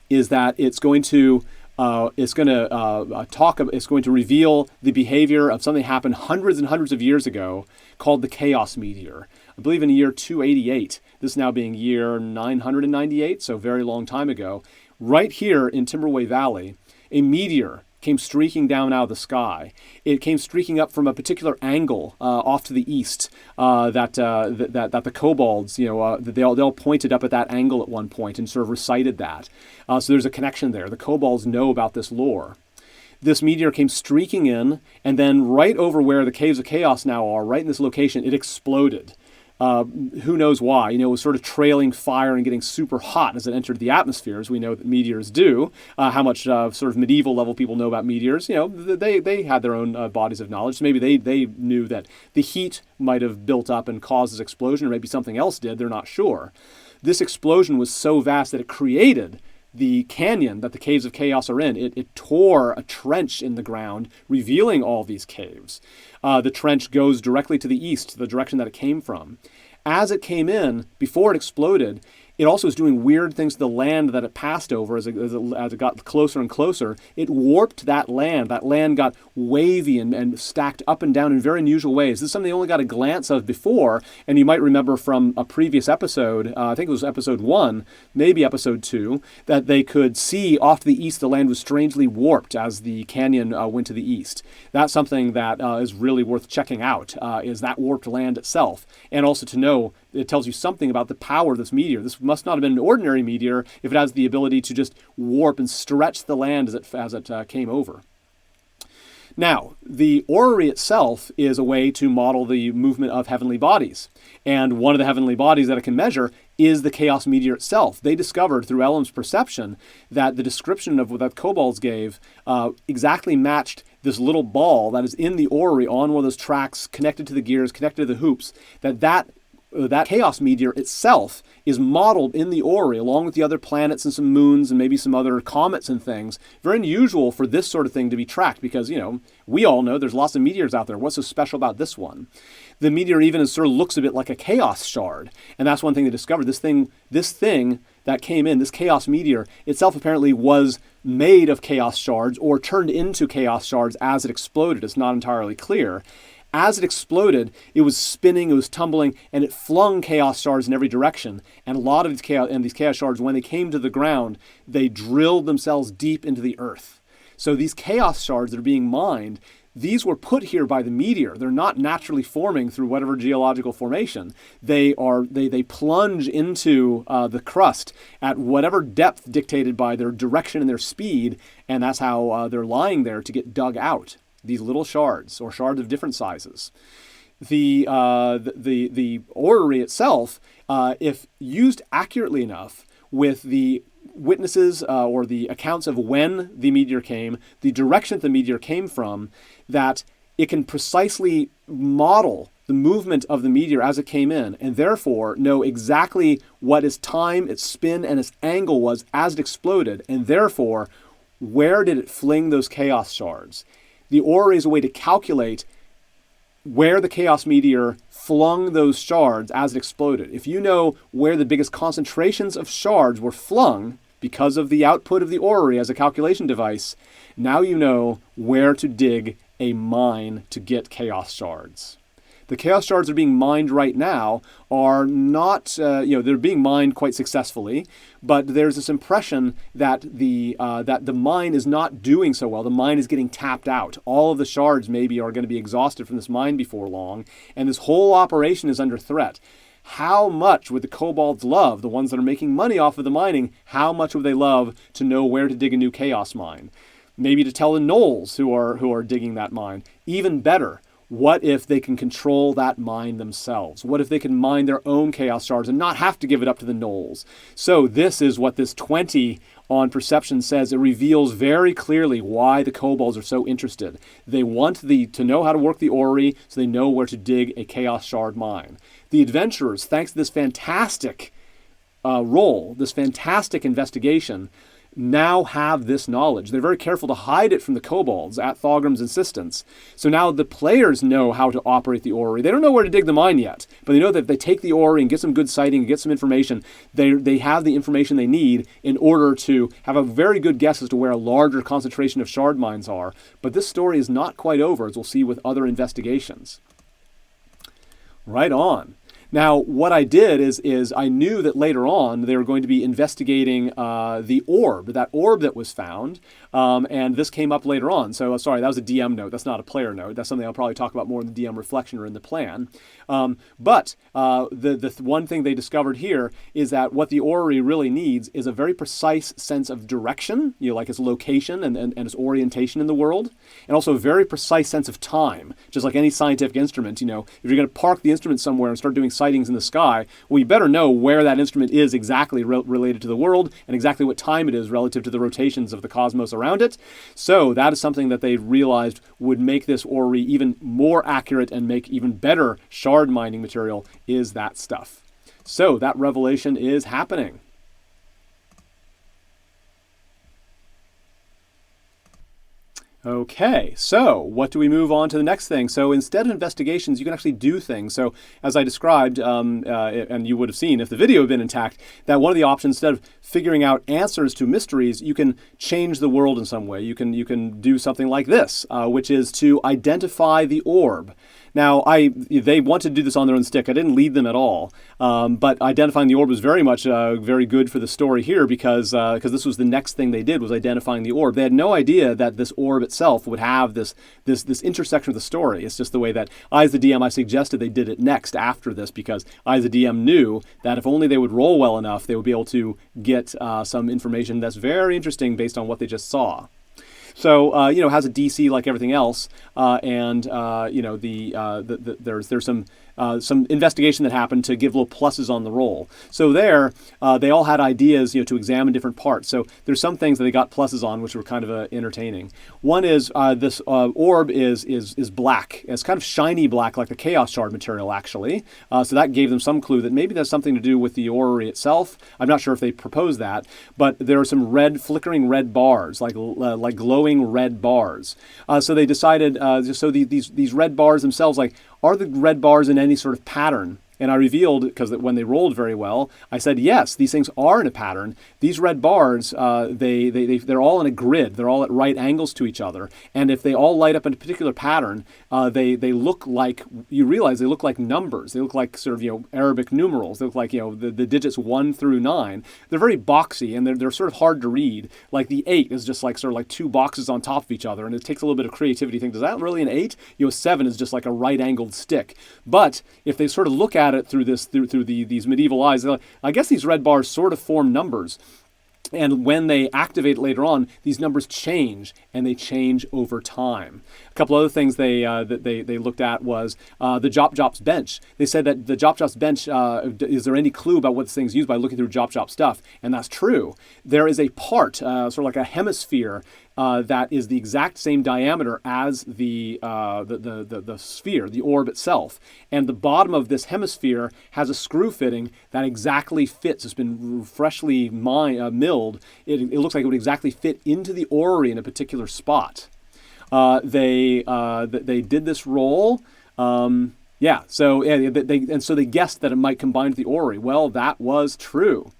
is that it's going to reveal the behavior of something that happened hundreds and hundreds of years ago called the chaos meteor. I believe in the year 288, this now being year 998, so very long time ago. Right here in Timberway Valley, a meteor came streaking down out of the sky. It came streaking up from a particular angle off to the east that the kobolds, they all pointed up at that angle at one point and sort of recited that. So there's a connection there. The kobolds know about this lore. This meteor came streaking in, and then right over where the Caves of Chaos now are, right in this location, it exploded. Who knows why? It was sort of trailing fire and getting super hot as it entered the atmosphere, as we know that meteors do. How much sort of medieval level people know about meteors? They had their own bodies of knowledge. So maybe they knew that the heat might have built up and caused this explosion, or maybe something else did. They're not sure. This explosion was so vast that it created the canyon that the Caves of Chaos are in. It tore a trench in the ground, revealing all these caves. The trench goes directly to the east, the direction that it came from. As it came in, before it exploded, it also was doing weird things to the land that it passed over as it got closer and closer. It warped that land. That land got wavy and stacked up and down in very unusual ways. This is something they only got a glance of before, and you might remember from a previous episode, I think it was episode 1, maybe episode 2, that they could see off to the east the land was strangely warped as the canyon went to the east. That's something that is really worth checking out, is that warped land itself. And also to know, it tells you something about the power of this meteor. This must not have been an ordinary meteor if it has the ability to just warp and stretch the land as it came over. Now, the orrery itself is a way to model the movement of heavenly bodies. And one of the heavenly bodies that it can measure is the chaos meteor itself. They discovered through Elim's perception that the description of what the kobolds gave exactly matched this little ball that is in the orrery on one of those tracks connected to the gears, connected to the hoops, that chaos meteor itself is modeled in the orrery along with the other planets and some moons and maybe some other comets and things. Very unusual for this sort of thing to be tracked because, we all know there's lots of meteors out there. What's so special about this one? The meteor even sort of looks a bit like a chaos shard. And that's one thing they discovered. This thing that came in, this chaos meteor itself apparently was made of chaos shards or turned into chaos shards as it exploded. It's not entirely clear. As it exploded, it was spinning, it was tumbling, and it flung chaos shards in every direction. And a lot of these chaos shards, when they came to the ground, they drilled themselves deep into the earth. So these chaos shards that are being mined, these were put here by the meteor. They're not naturally forming through whatever geological formation. They plunge into the crust at whatever depth dictated by their direction and their speed, and that's how they're lying there to get dug out. These little shards, or shards of different sizes. The orrery itself, if used accurately enough with the witnesses or the accounts of when the meteor came, the direction the meteor came from, that it can precisely model the movement of the meteor as it came in, and therefore know exactly what its time, its spin, and its angle was as it exploded, and therefore where did it fling those chaos shards. The orrery is a way to calculate where the chaos meteor flung those shards as it exploded. If you know where the biggest concentrations of shards were flung because of the output of the orrery as a calculation device, now you know where to dig a mine to get chaos shards. The chaos shards are being mined right now are not, they're being mined quite successfully, but there's this impression that the mine is not doing so well. The mine is getting tapped out. All of the shards maybe are going to be exhausted from this mine before long, and this whole operation is under threat. How much would the kobolds love, the ones that are making money off of the mining, how much would they love to know where to dig a new chaos mine? Maybe to tell the gnolls who are digging that mine. Even better, what if they can control that mine themselves? What if they can mine their own chaos shards and not have to give it up to the gnolls? So this is what this 20 on perception says. It reveals very clearly why the kobolds are so interested. They want to know how to work the orrery so they know where to dig a chaos shard mine. The adventurers, thanks to this fantastic roll, this fantastic investigation, now have this knowledge. They're very careful to hide it from the kobolds at Thogram's insistence. So now the players know how to operate the orrery. They don't know where to dig the mine yet, but they know that if they take the orrery and get some good sighting and get some information, they have the information they need in order to have a very good guess as to where a larger concentration of shard mines are. But this story is not quite over, as we'll see with other investigations. Right on. Now, what I did is I knew that later on they were going to be investigating the orb, that orb that was found, and this came up later on. So, sorry, that was a DM note. That's not a player note. That's something I'll probably talk about more in the DM reflection or in the plan. But the one thing they discovered here is that what the orrery really needs is a very precise sense of direction, like its location and its orientation in the world, and also a very precise sense of time, just like any scientific instrument. If you're going to park the instrument somewhere and start doing sightings in the sky, well, you better know where that instrument is exactly related to the world and exactly what time it is relative to the rotations of the cosmos around it. So that is something that they realized would make this orrery even more accurate and make even better shard mining material, is that stuff. So that revelation is happening. Okay, so what do we move on to the next thing? So instead of investigations, you can actually do things. So as I described, and you would have seen if the video had been intact, that one of the options, instead of figuring out answers to mysteries, you can change the world in some way. You can do something like this, which is to identify the orb. Now, they wanted to do this on their own stick. I didn't lead them at all, but identifying the orb was very much very good for the story here because this was the next thing they did, was identifying the orb. They had no idea that this orb itself would have this intersection of the story. It's just the way that I, as the DM, I suggested they did it next after this, because I, as the DM, knew that if only they would roll well enough, they would be able to get some information that's very interesting based on what they just saw. So, it has a DC like everything else, and there's some investigation that happened to give little pluses on the roll. So there, they all had ideas, to examine different parts. So there's some things that they got pluses on, which were kind of entertaining. One is this orb is black. It's kind of shiny black, like the Chaos Shard material, actually. So that gave them some clue that maybe there's something to do with the orrery itself. I'm not sure if they proposed that, but there are some flickering red bars, like glowing red bars. So they decided, these red bars themselves, are the red bars in any sort of pattern? And I revealed, because when they rolled very well, I said, yes, these things are in a pattern. These red bars, they're all in a grid. They're all at right angles to each other. And if they all light up in a particular pattern, they look like, you realize they look like numbers. They look like sort of, Arabic numerals. They look like, the digits 1 through 9. They're very boxy, and they're sort of hard to read. Like the 8 is just like sort of like two boxes on top of each other, and it takes a little bit of creativity to think, is that really an 8? 7 is just like a right-angled stick. But if they sort of look at it through these medieval eyes, I guess these red bars sort of form numbers. And when they activate later on, these numbers change, and they change over time. A couple other things they looked at was the Jop bench. They said that the Jop bench, is there any clue about what this thing's used by looking through Jop stuff? And that's true. There is a part, sort of like a hemisphere, that is the exact same diameter as the sphere, the orb itself. And the bottom of this hemisphere has a screw fitting that exactly fits. It's been freshly milled. It looks like it would exactly fit into the orrery in a particular spot. They did this roll. So they guessed that it might combine with the orrery. Well, that was true.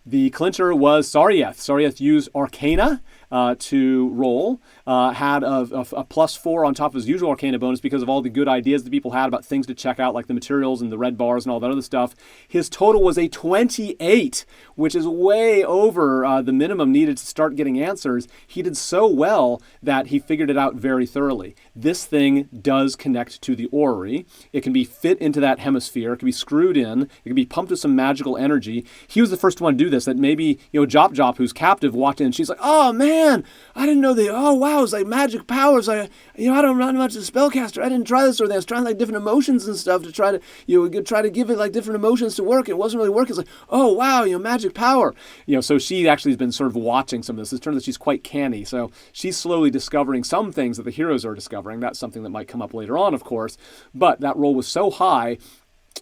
The clincher was Saryeth. Saryeth used Arcana to roll, had a +4 on top of his usual Arcana bonus because of all the good ideas that people had about things to check out, like the materials and the red bars and all that other stuff. His total was a 28, which is way over the minimum needed to start getting answers. He did so well that he figured it out very thoroughly. This thing does connect to the orrery. It can be fit into that hemisphere. It can be screwed in. It can be pumped with some magical energy. He was the first one to do this. That maybe, Jop, who's captive, walked in and she's like, "Oh man, I didn't know oh wow, it's like magic powers. I don't know much of a spellcaster. I didn't try this or that. I was trying like different emotions and stuff to try to give it like different emotions to work. It wasn't really working. It's like, oh wow, magic power. So she actually has been sort of watching some of this. It turns out she's quite canny. So she's slowly discovering some things that the heroes are discovering. That's something that might come up later on, of course. But that roll was so high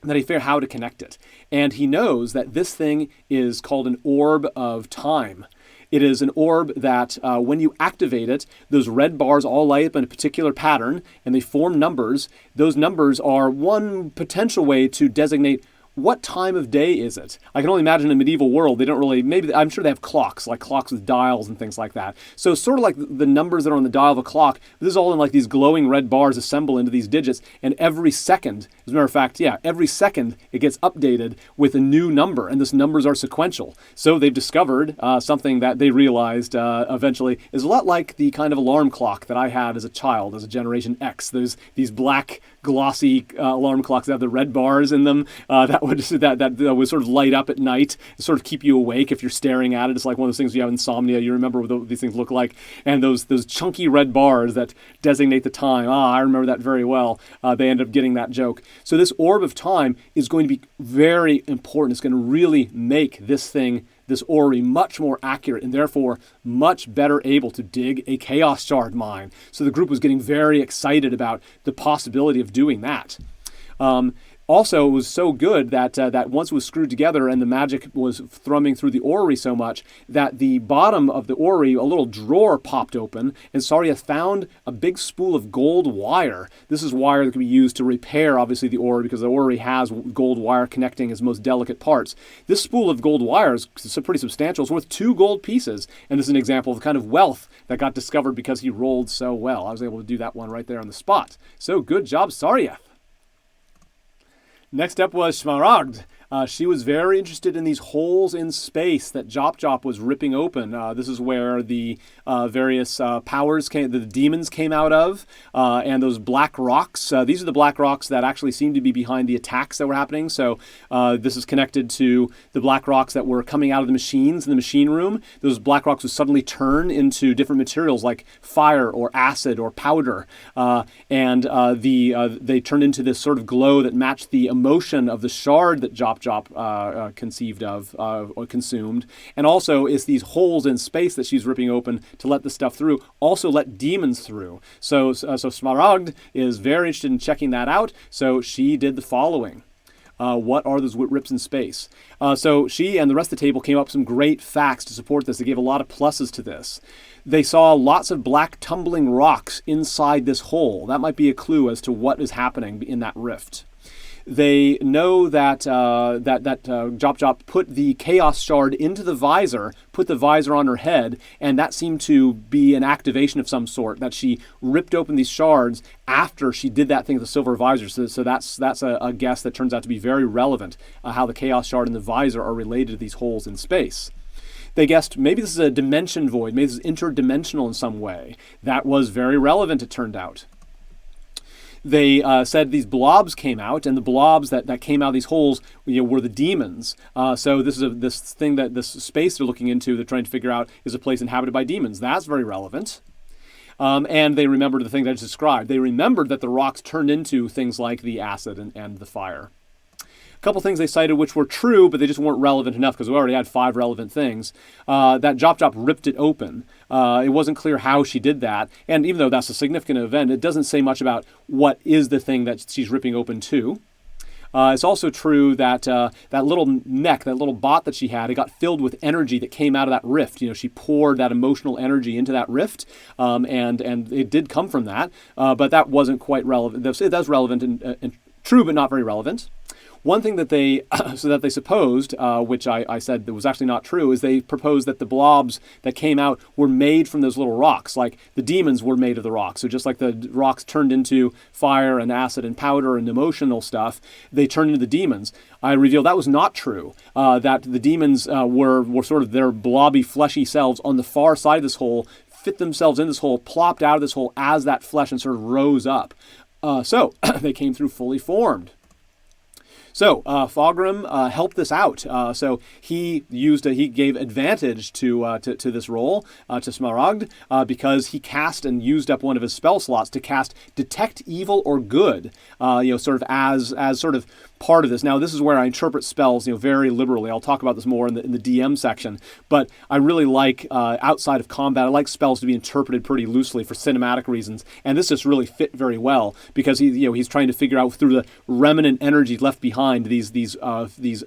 that he figured how to connect it. And he knows that this thing is called an orb of time. It is an orb that when you activate it, those red bars all light up in a particular pattern and they form numbers. Those numbers are one potential way to designate what time of day is it? I can only imagine in a medieval world, they don't really, I'm sure they have clocks, like clocks with dials and things like that. So sort of like the numbers that are on the dial of a clock, this is all in like these glowing red bars assemble into these digits, and every second, as a matter of fact, every second it gets updated with a new number, and these numbers are sequential. So they've discovered something that they realized eventually is a lot like the kind of alarm clock that I had as a child, as a Generation X. There's these black, glossy alarm clocks that have the red bars in them that would sort of light up at night, sort of keep you awake if you're staring at it. It's like one of those things you have insomnia. You remember what these things look like, and those chunky red bars that designate the time. I remember that very well. They end up getting that joke. So this orb of time is going to be very important. It's going to really make this orrery much more accurate and therefore much better able to dig a chaos shard mine. So the group was getting very excited about the possibility of doing that. Also, it was so good that once it was screwed together and the magic was thrumming through the orrery so much that the bottom of the orrery, a little drawer popped open, and Saryeth found a big spool of gold wire. This is wire that can be used to repair, obviously, the orrery because the orrery has gold wire connecting its most delicate parts. This spool of gold wire is pretty substantial. It's worth 2 gold pieces, and this is an example of the kind of wealth that got discovered because he rolled so well. I was able to do that one right there on the spot. So good job, Saryeth. Next up was Smaragd. She was very interested in these holes in space that Jop was ripping open. This is where the various powers the demons came out of, and those black rocks. These are the black rocks that actually seem to be behind the attacks that were happening. So this is connected to the black rocks that were coming out of the machines in the machine room. Those black rocks would suddenly turn into different materials like fire or acid or powder, and they turned into this sort of glow that matched the emotion of the shard that Jop conceived of or consumed. And also it's these holes in space that she's ripping open to let the stuff through, also let demons through. So Smaragd is very interested in checking that out, so she did the following. What are those rips in space? So she and the rest of the table came up with some great facts to support this. They gave a lot of pluses to this. They saw lots of black tumbling rocks inside this hole. That might be a clue as to what is happening in that rift. They know that Jop put the Chaos Shard into the visor, put the visor on her head, and that seemed to be an activation of some sort, that she ripped open these shards after she did that thing with the silver visor. So that's a guess that turns out to be very relevant, how the Chaos Shard and the visor are related to these holes in space. They guessed maybe this is a dimension void, maybe this is interdimensional in some way. That was very relevant, it turned out. they said these blobs came out, and the blobs that came out of these holes were the demons. So this is this space they're looking into, they're trying to figure out, is a place inhabited by demons. That's very relevant. And they remembered the thing that I just described. They remembered that the rocks turned into things like the acid and the fire. A couple things they cited which were true, but they just weren't relevant enough because we already had 5 relevant things. That Jop ripped it open. It wasn't clear how she did that. And even though that's a significant event, it doesn't say much about what is the thing that she's ripping open to. It's also true that that little neck, that little bot that she had, it got filled with energy that came out of that rift. She poured that emotional energy into that rift, and it did come from that, but that wasn't quite relevant. It does relevant and true, but not very relevant. One thing that they supposed, which I said that was actually not true, is they proposed that the blobs that came out were made from those little rocks, like the demons were made of the rocks. So just like the rocks turned into fire and acid and powder and emotional stuff, they turned into the demons. I revealed that was not true, that the demons were sort of their blobby, fleshy selves on the far side of this hole, fit themselves in this hole, plopped out of this hole as that flesh and sort of rose up. So they came through fully formed. So Fogrim helped this out. So he gave advantage to this role to Smaragd because he cast and used up one of his spell slots to cast Detect Evil or Good. Sort of as sort of part of this. Now this is where I interpret spells very liberally. I'll talk about this more in the DM section. But I really like outside of combat, I like spells to be interpreted pretty loosely for cinematic reasons. And this just really fit very well because he's trying to figure out through the remnant energy left behind these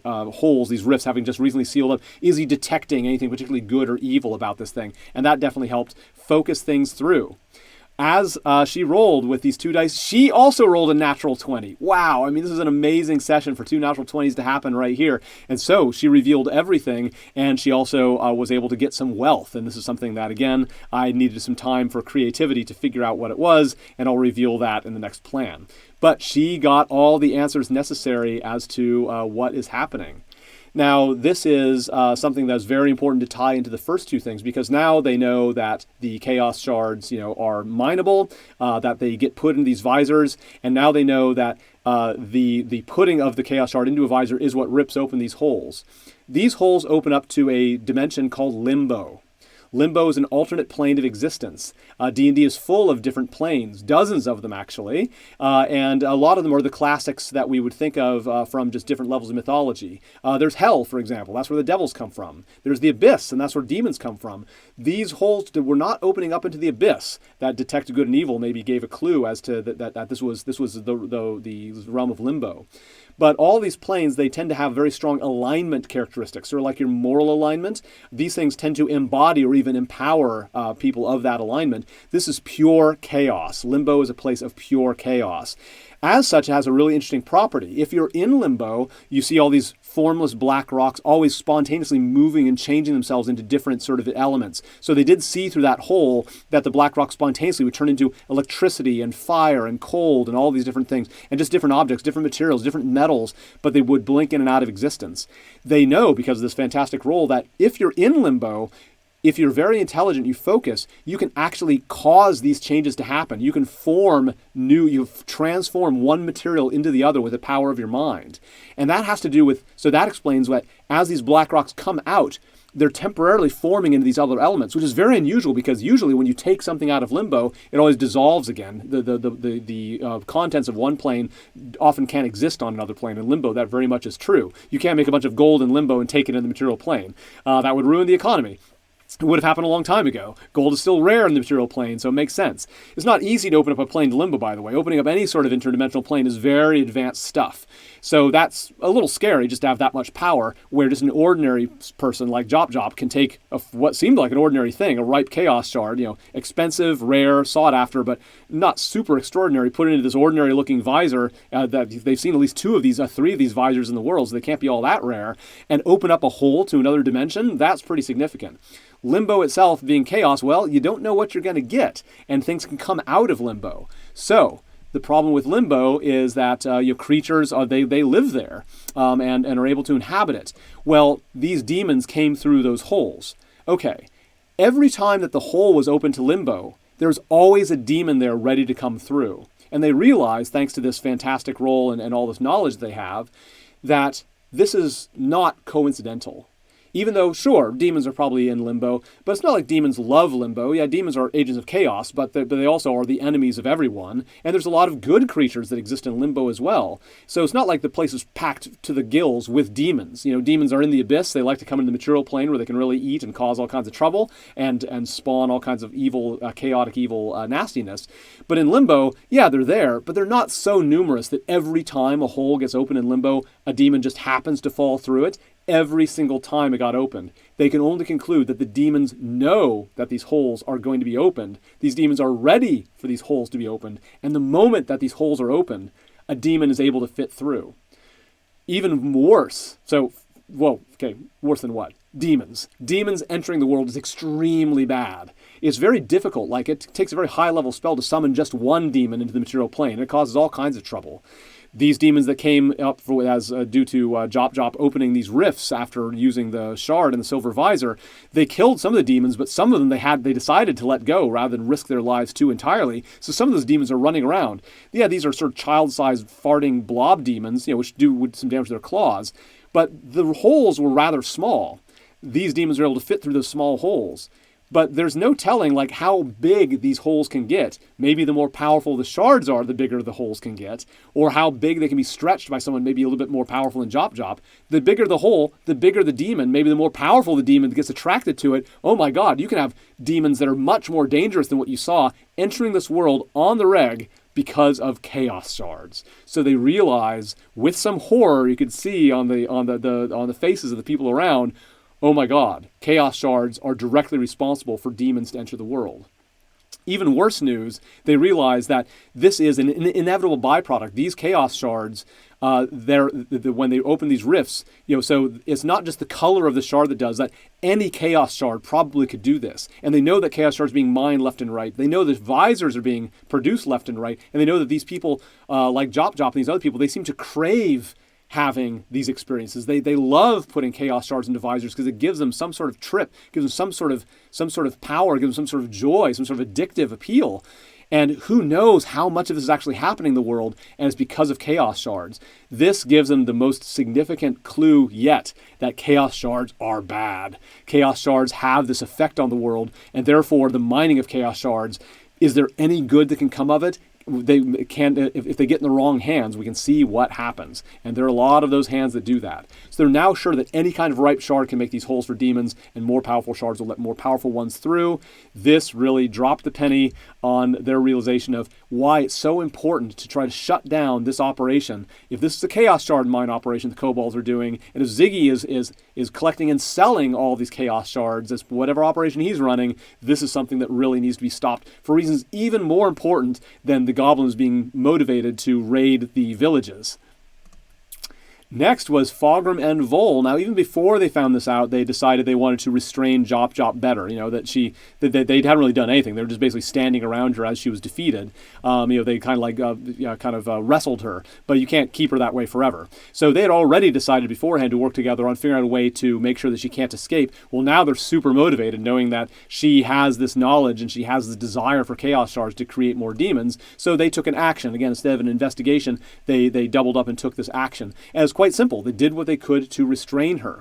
holes, these rifts having just recently sealed up, is he detecting anything particularly good or evil about this thing? And that definitely helped focus things through. As she rolled with these 2 dice, she also rolled a natural 20. Wow, I mean, this is an amazing session for 2 natural 20s to happen right here. And so she revealed everything, and she also was able to get some wealth. And this is something that, again, I needed some time for creativity to figure out what it was, and I'll reveal that in the next plan. But she got all the answers necessary as to what is happening. Now, this is something that's very important to tie into the first 2 things, because now they know that the Chaos Shards, are mineable, that they get put in these visors, and now they know that the putting of the Chaos Shard into a visor is what rips open these holes. These holes open up to a dimension called Limbo. Limbo is an alternate plane of existence. D&D is full of different planes, dozens of them actually, and a lot of them are the classics that we would think of from just different levels of mythology. There's Hell, for example. That's where the devils come from. There's the Abyss, and that's where demons come from. These holes were not opening up into the Abyss. That Detect Good and Evil maybe gave a clue as to that this was the realm of Limbo. But all these planes, they tend to have very strong alignment characteristics. Sort of like your moral alignment. These things tend to embody or even empower people of that alignment. This is pure chaos. Limbo is a place of pure chaos. As such, it has a really interesting property. If you're in Limbo, you see all these formless black rocks always spontaneously moving and changing themselves into different sort of elements. So they did see through that hole that the black rocks spontaneously would turn into electricity and fire and cold and all these different things, and just different objects, different materials, different metals, but they would blink in and out of existence. They know, because of this fantastic role, that if you're in Limbo, if you're very intelligent, you focus, you can actually cause these changes to happen. You can you transform one material into the other with the power of your mind. And that has to do with, so that explains what, as these black rocks come out, they're temporarily forming into these other elements, which is very unusual because usually when you take something out of Limbo, it always dissolves again. The contents of one plane often can't exist on another plane. In Limbo, that very much is true. You can't make a bunch of gold in Limbo and take it in the material plane. That would ruin the economy. It would have happened a long time ago. Gold is still rare in the material plane, so it makes sense. It's not easy to open up a plane to Limbo, by the way. Opening up any sort of interdimensional plane is very advanced stuff. So that's a little scary just to have that much power, where just an ordinary person like Jop can take what seemed like an ordinary thing, a ripe Chaos Shard, expensive, rare, sought after, but not super extraordinary, put it into this ordinary looking visor that they've seen at least 3 of these visors in the world, so they can't be all that rare, and open up a hole to another dimension. That's pretty significant. Limbo itself being chaos, well, you don't know what you're going to get, and things can come out of Limbo. So the problem with Limbo is that your creatures, they live there and are able to inhabit it. Well, these demons came through those holes. Okay, every time that the hole was open to Limbo, there's always a demon there ready to come through. And they realize, thanks to this fantastic role and all this knowledge they have, that this is not coincidental. Even though, sure, demons are probably in limbo, but it's not like demons love limbo. Yeah, demons are agents of chaos, but they also are the enemies of everyone. And there's a lot of good creatures that exist in limbo as well. So it's not like the place is packed to the gills with demons. Demons are in the abyss. They like to come into the material plane where they can really eat and cause all kinds of trouble and spawn all kinds of evil, chaotic evil nastiness. But in limbo, yeah, they're there, but they're not so numerous that every time a hole gets open in limbo, a demon just happens to fall through it. Every single time it got opened. They can only conclude that the demons know that these holes are going to be opened. These demons are ready for these holes to be opened. And the moment that these holes are opened, a demon is able to fit through. Even worse. Worse than what? Demons. Demons entering the world is extremely bad. It's very difficult. Like, it takes a very high-level spell to summon just one demon into the material plane. It causes all kinds of trouble. These demons that came up due to Jop opening these rifts after using the shard and the silver visor, they killed some of the demons, but some of them they decided to let go rather than risk their lives too entirely. So some of those demons are running around. Yeah, these are sort of child-sized farting blob demons, which do some damage to their claws, but the holes were rather small. These demons are able to fit through those small holes. But there's no telling like how big these holes can get. Maybe the more powerful the shards are, the bigger the holes can get. Or how big they can be stretched by someone maybe a little bit more powerful than Jop. The bigger the hole, the bigger the demon. Maybe the more powerful the demon that gets attracted to it. Oh my God, you can have demons that are much more dangerous than what you saw entering this world on the reg because of chaos shards. So they realize with some horror you could see on the faces of the people around, oh my God, chaos shards are directly responsible for demons to enter the world. Even worse news, they realize that this is an inevitable byproduct. These chaos shards, when they open these rifts, so it's not just the color of the shard that does that. Any chaos shard probably could do this. And they know that chaos shards are being mined left and right. They know that visors are being produced left and right. And they know that these people, like Jop and these other people, they seem to crave having these experiences. They love putting chaos shards into visors because it gives them some sort of trip, gives them some sort of power, gives them some sort of joy, some sort of addictive appeal. And who knows how much of this is actually happening in the world, and it's because of chaos shards. This gives them the most significant clue yet that chaos shards are bad. Chaos shards have this effect on the world, and therefore the mining of chaos shards, is there any good that can come of it? They can, if they get in the wrong hands, we can see what happens. And there are a lot of those hands that do that. So they're now sure that any kind of ripe shard can make these holes for demons, and more powerful shards will let more powerful ones through. This really dropped the penny on their realization of why it's so important to try to shut down this operation. If this is a chaos shard mine operation the kobolds are doing, and if Ziggy is collecting and selling all these chaos shards as whatever operation he's running, this is something that really needs to be stopped for reasons even more important than the goblins being motivated to raid the villages. Next was Fogram and Vol. Now, even before they found this out, they decided they wanted to restrain Jop better. They hadn't really done anything. They were just basically standing around her as she was defeated. They kind of wrestled her, but you can't keep her that way forever. So they had already decided beforehand to work together on figuring out a way to make sure that she can't escape. Well, now they're super motivated, knowing that she has this knowledge and she has this desire for chaos shards to create more demons. So they took an action. Again, instead of an investigation, they doubled up and took this action. As quite simple. They did what they could to restrain her.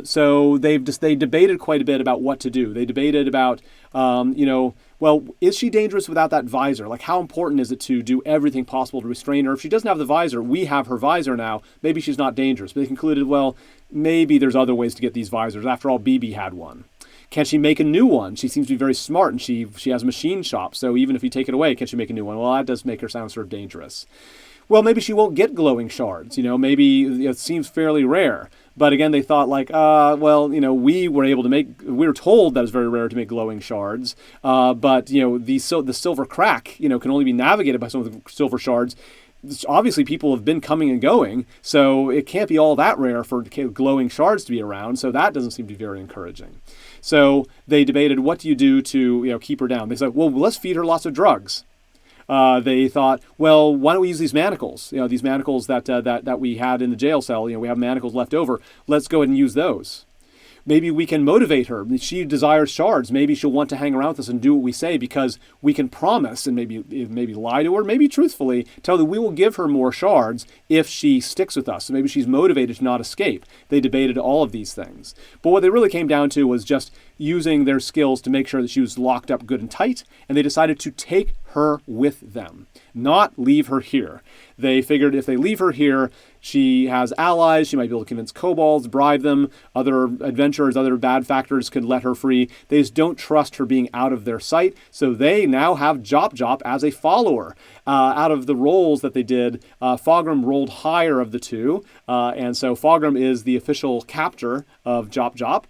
So they debated quite a bit about what to do. They debated about, is she dangerous without that visor? Like, how important is it to do everything possible to restrain her? If she doesn't have the visor, we have her visor now. Maybe she's not dangerous. But they concluded, well, maybe there's other ways to get these visors. After all, BB had one. Can she make a new one? She seems to be very smart, and she has a machine shop. So even if you take it away, can she make a new one? Well, that does make her sound sort of dangerous. Well, maybe she won't get glowing shards. Maybe it seems fairly rare. But again, they thought we were told that it's very rare to make glowing shards. But the silver crack, can only be navigated by some of the silver shards. Obviously, people have been coming and going, so it can't be all that rare for glowing shards to be around. So that doesn't seem to be very encouraging. So they debated, what do you do to keep her down? They said, well, let's feed her lots of drugs. They thought, well, why don't we use these manacles? These manacles that we had in the jail cell. We have manacles left over. Let's go ahead and use those. Maybe we can motivate her. She desires shards. Maybe she'll want to hang around with us and do what we say because we can promise and maybe lie to her, maybe truthfully tell her we will give her more shards if she sticks with us. So maybe she's motivated to not escape. They debated all of these things. But what they really came down to was just using their skills to make sure that she was locked up good and tight, and they decided to take her with them, not leave her here. They figured if they leave her here, she has allies, she might be able to convince kobolds, bribe them, other adventurers, other bad factors could let her free. They just don't trust her being out of their sight, so they now have Jop Jop as a follower. Out of the rolls that they did, Fogrum rolled higher of the two, and so Fogrum is the official captor of Jop Jop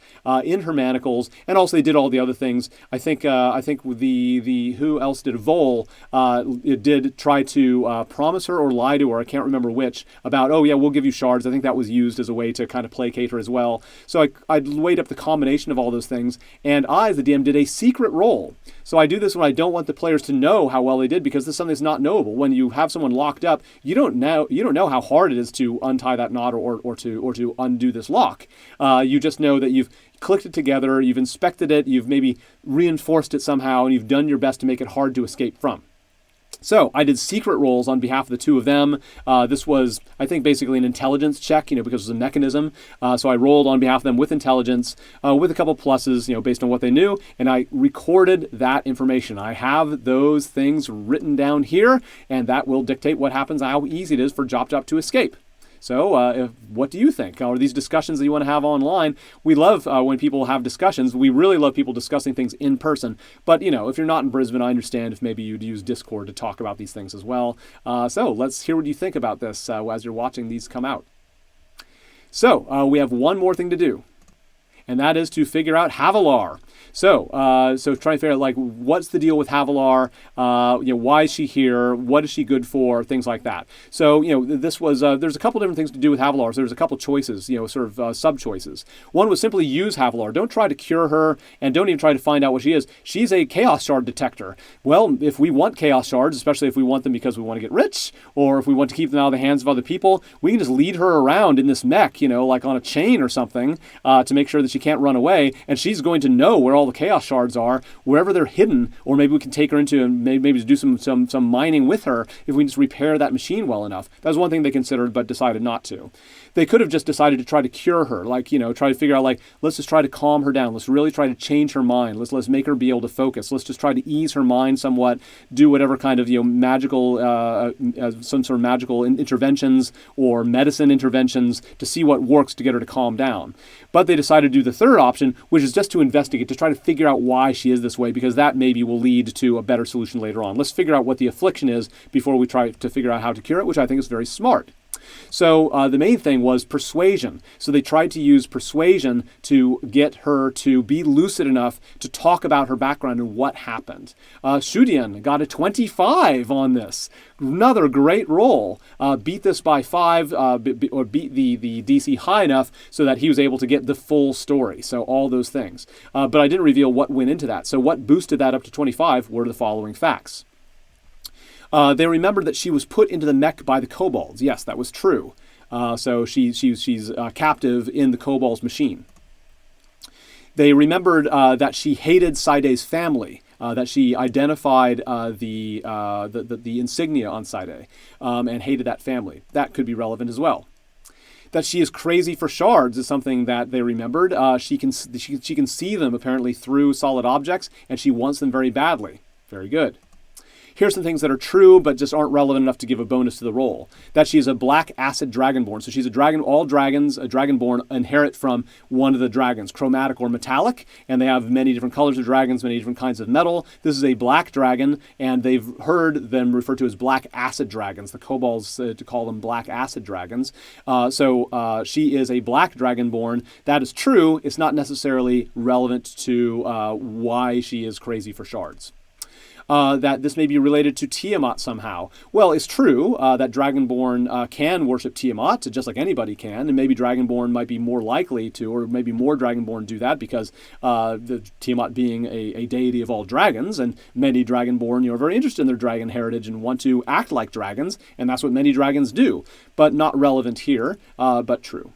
in her manacles, and also they did all the other things. I think the who else did Vol it did try to promise her or lie to her, I can't remember which, about, oh yeah, we'll give you shards. I think that was used as a way to kind of placate her as well. So I weighed up the combination of all those things, and I, as the DM, did a secret roll. So I do this when I don't want the players to know how well they did, because this is something that's not knowable. When you have someone locked up, you don't know how hard it is to untie that knot or to undo this lock. You just know that you've clicked it together, you've inspected it, you've maybe reinforced it somehow, and you've done your best to make it hard to escape from. So I did secret rolls on behalf of the two of them. This was, I think, basically an intelligence check, because it was a mechanism. So I rolled on behalf of them with intelligence, with a couple pluses, based on what they knew, and I recorded that information. I have those things written down here, and that will dictate what happens, how easy it is for Jop Jop to escape. So what do you think? Are these discussions that you want to have online? We love when people have discussions. We really love people discussing things in person. But, if you're not in Brisbane, I understand if maybe you'd use Discord to talk about these things as well. So let's hear what you think about this as you're watching these come out. So we have one more thing to do, and that is to figure out Havilar. So try to figure out, what's the deal with Havilar? Why is she here? What is she good for? Things like that. So, this was, there's a couple different things to do with Havilar. So there's a couple choices, sub-choices. One was simply use Havilar. Don't try to cure her, and don't even try to find out what she is. She's a Chaos Shard detector. Well, if we want Chaos Shards, especially if we want them because we want to get rich, or if we want to keep them out of the hands of other people, we can just lead her around in this mech, like on a chain or something, to make sure that she can't run away, and she's going to know where all the Chaos Shards are, wherever they're hidden, or maybe we can take her into and maybe do some mining with her if we can just repair that machine well enough. That was one thing they considered but decided not to. They could have just decided to try to cure her, try to figure out, let's just try to calm her down. Let's really try to change her mind. Let's make her be able to focus. Let's just try to ease her mind somewhat, do whatever kind of, magical, some sort of magical interventions or medicine interventions to see what works to get her to calm down. But they decided to do the third option, which is just to investigate, to try to figure out why she is this way, because that maybe will lead to a better solution later on. Let's figure out what the affliction is before we try to figure out how to cure it, which I think is very smart. So the main thing was persuasion. So they tried to use persuasion to get her to be lucid enough to talk about her background and what happened. Shudian got a 25 on this. Another great roll. Beat this by 5, or beat the DC high enough so that he was able to get the full story. So all those things. But I didn't reveal what went into that. So what boosted that up to 25 were the following facts. They remembered that she was put into the mech by the kobolds. Yes, that was true. So she's captive in the kobold's machine. They remembered that she hated Siday's family, that she identified the insignia on Siday and hated that family. That could be relevant as well. That she is crazy for shards is something that they remembered. She can see them apparently through solid objects, and she wants them very badly. Very good. Here's some things that are true, but just aren't relevant enough to give a bonus to the roll. That she's a black acid dragonborn. So she's a dragon. All dragons, a dragonborn, inherit from one of the dragons, chromatic or metallic, and they have many different colors of dragons, many different kinds of metal. This is a black dragon, and they've heard them referred to as black acid dragons. The kobolds to call them black acid dragons. So she is a black dragonborn. That is true. It's not necessarily relevant to why she is crazy for shards. That this may be related to Tiamat somehow. Well, it's true that Dragonborn can worship Tiamat, just like anybody can, and maybe Dragonborn might be more likely to, or maybe more Dragonborn do that because the Tiamat being a deity of all dragons, and many Dragonborn are very interested in their dragon heritage and want to act like dragons, and that's what many dragons do, but not relevant here, but true.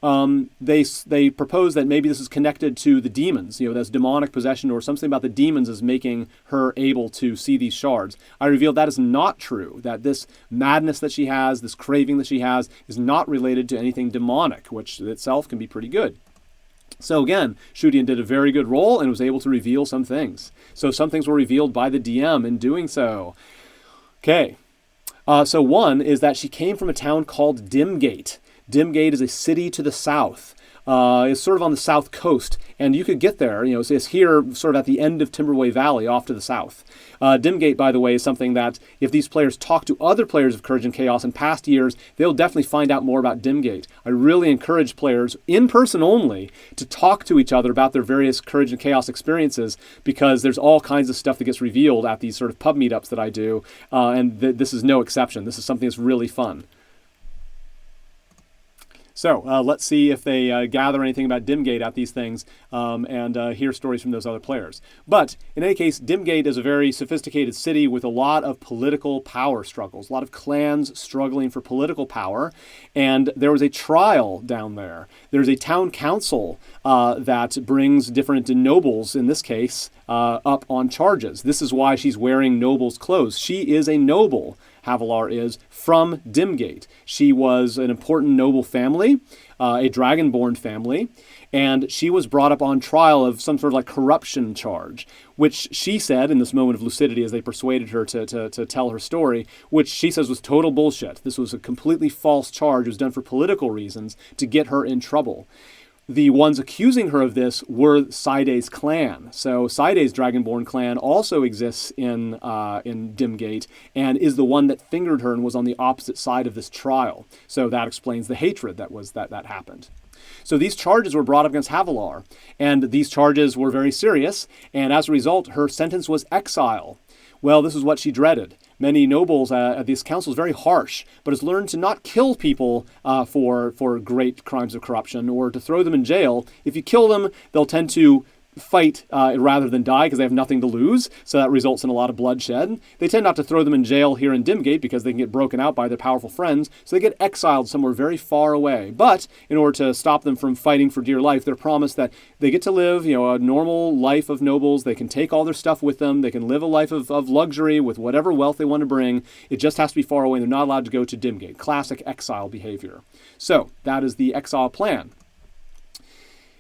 they propose that maybe this is connected to the demons, that's demonic possession, or something about the demons is making her able to see these shards. I revealed that is not true, that this madness that she has, this craving that she has, is not related to anything demonic, which itself can be pretty good. So again, Shudian did a very good role and was able to reveal some things. So some things were revealed by the DM in doing so. Okay. So one is that she came from a town called Dimgate. Dimgate is a city to the south. It's sort of on the south coast, and you could get there. It's here sort of at the end of Timberway Valley off to the south. Dimgate, by the way, is something that if these players talk to other players of Courage and Chaos in past years, they'll definitely find out more about Dimgate. I really encourage players, in person only, to talk to each other about their various Courage and Chaos experiences, because there's all kinds of stuff that gets revealed at these sort of pub meetups that I do, and this is no exception. This is something that's really fun. So let's see if they gather anything about Dimgate at these things and hear stories from those other players. But in any case, Dimgate is a very sophisticated city with a lot of political power struggles, a lot of clans struggling for political power. And there was a trial down there. There's a town council that brings different nobles, in this case, up on charges. This is why she's wearing noble's clothes. She is a noble. Havilar is, from Dimgate. She was an important noble family, a dragonborn family, and she was brought up on trial of some sort of like corruption charge, which she said in this moment of lucidity as they persuaded her to tell her story, which she says was total bullshit. This was a completely false charge. It was done for political reasons to get her in trouble. The ones accusing her of this were Siday's clan. So Siday's Dragonborn clan also exists in Dimgate and is the one that fingered her and was on the opposite side of this trial. So that explains the hatred that happened. So these charges were brought up against Havilar, and these charges were very serious, and as a result, her sentence was exile. Well, this is what she dreaded. Many nobles at this council is very harsh, but has learned to not kill people for great crimes of corruption or to throw them in jail. If you kill them, they'll tend to fight rather than die because they have nothing to lose, so that results in a lot of bloodshed. They tend not to throw them in jail here in Dimgate because they can get broken out by their powerful friends, so they get exiled somewhere very far away. But in order to stop them from fighting for dear life, they're promised that they get to live a normal life of nobles. They can take all their stuff with them. They can live a life of luxury with whatever wealth they want to bring. It just has to be far away. They're not allowed to go to Dimgate. Classic exile behavior. So that is the exile plan.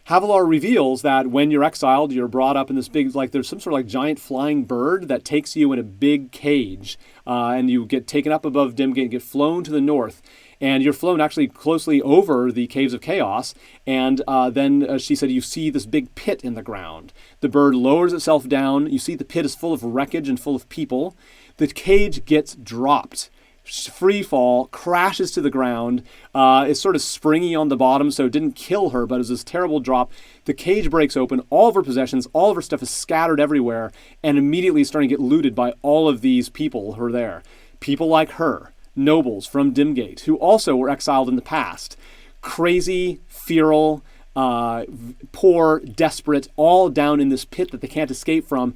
Havilar reveals that when you're exiled, you're brought up in this big, there's some sort of giant flying bird that takes you in a big cage, and you get taken up above Dimgate and get flown to the north. And you're flown actually closely over the Caves of Chaos, and then she said you see this big pit in the ground. The bird lowers itself down. You see the pit is full of wreckage and full of people. The cage gets dropped. Free fall, crashes to the ground. It's sort of springy on the bottom, so it didn't kill her, but it was this terrible drop. The cage breaks open, all of her possessions, all of her stuff is scattered everywhere, and immediately starting to get looted by all of these people who are there. People like her, nobles from Dimgate, who also were exiled in the past. Crazy, feral, poor, desperate, all down in this pit that they can't escape from,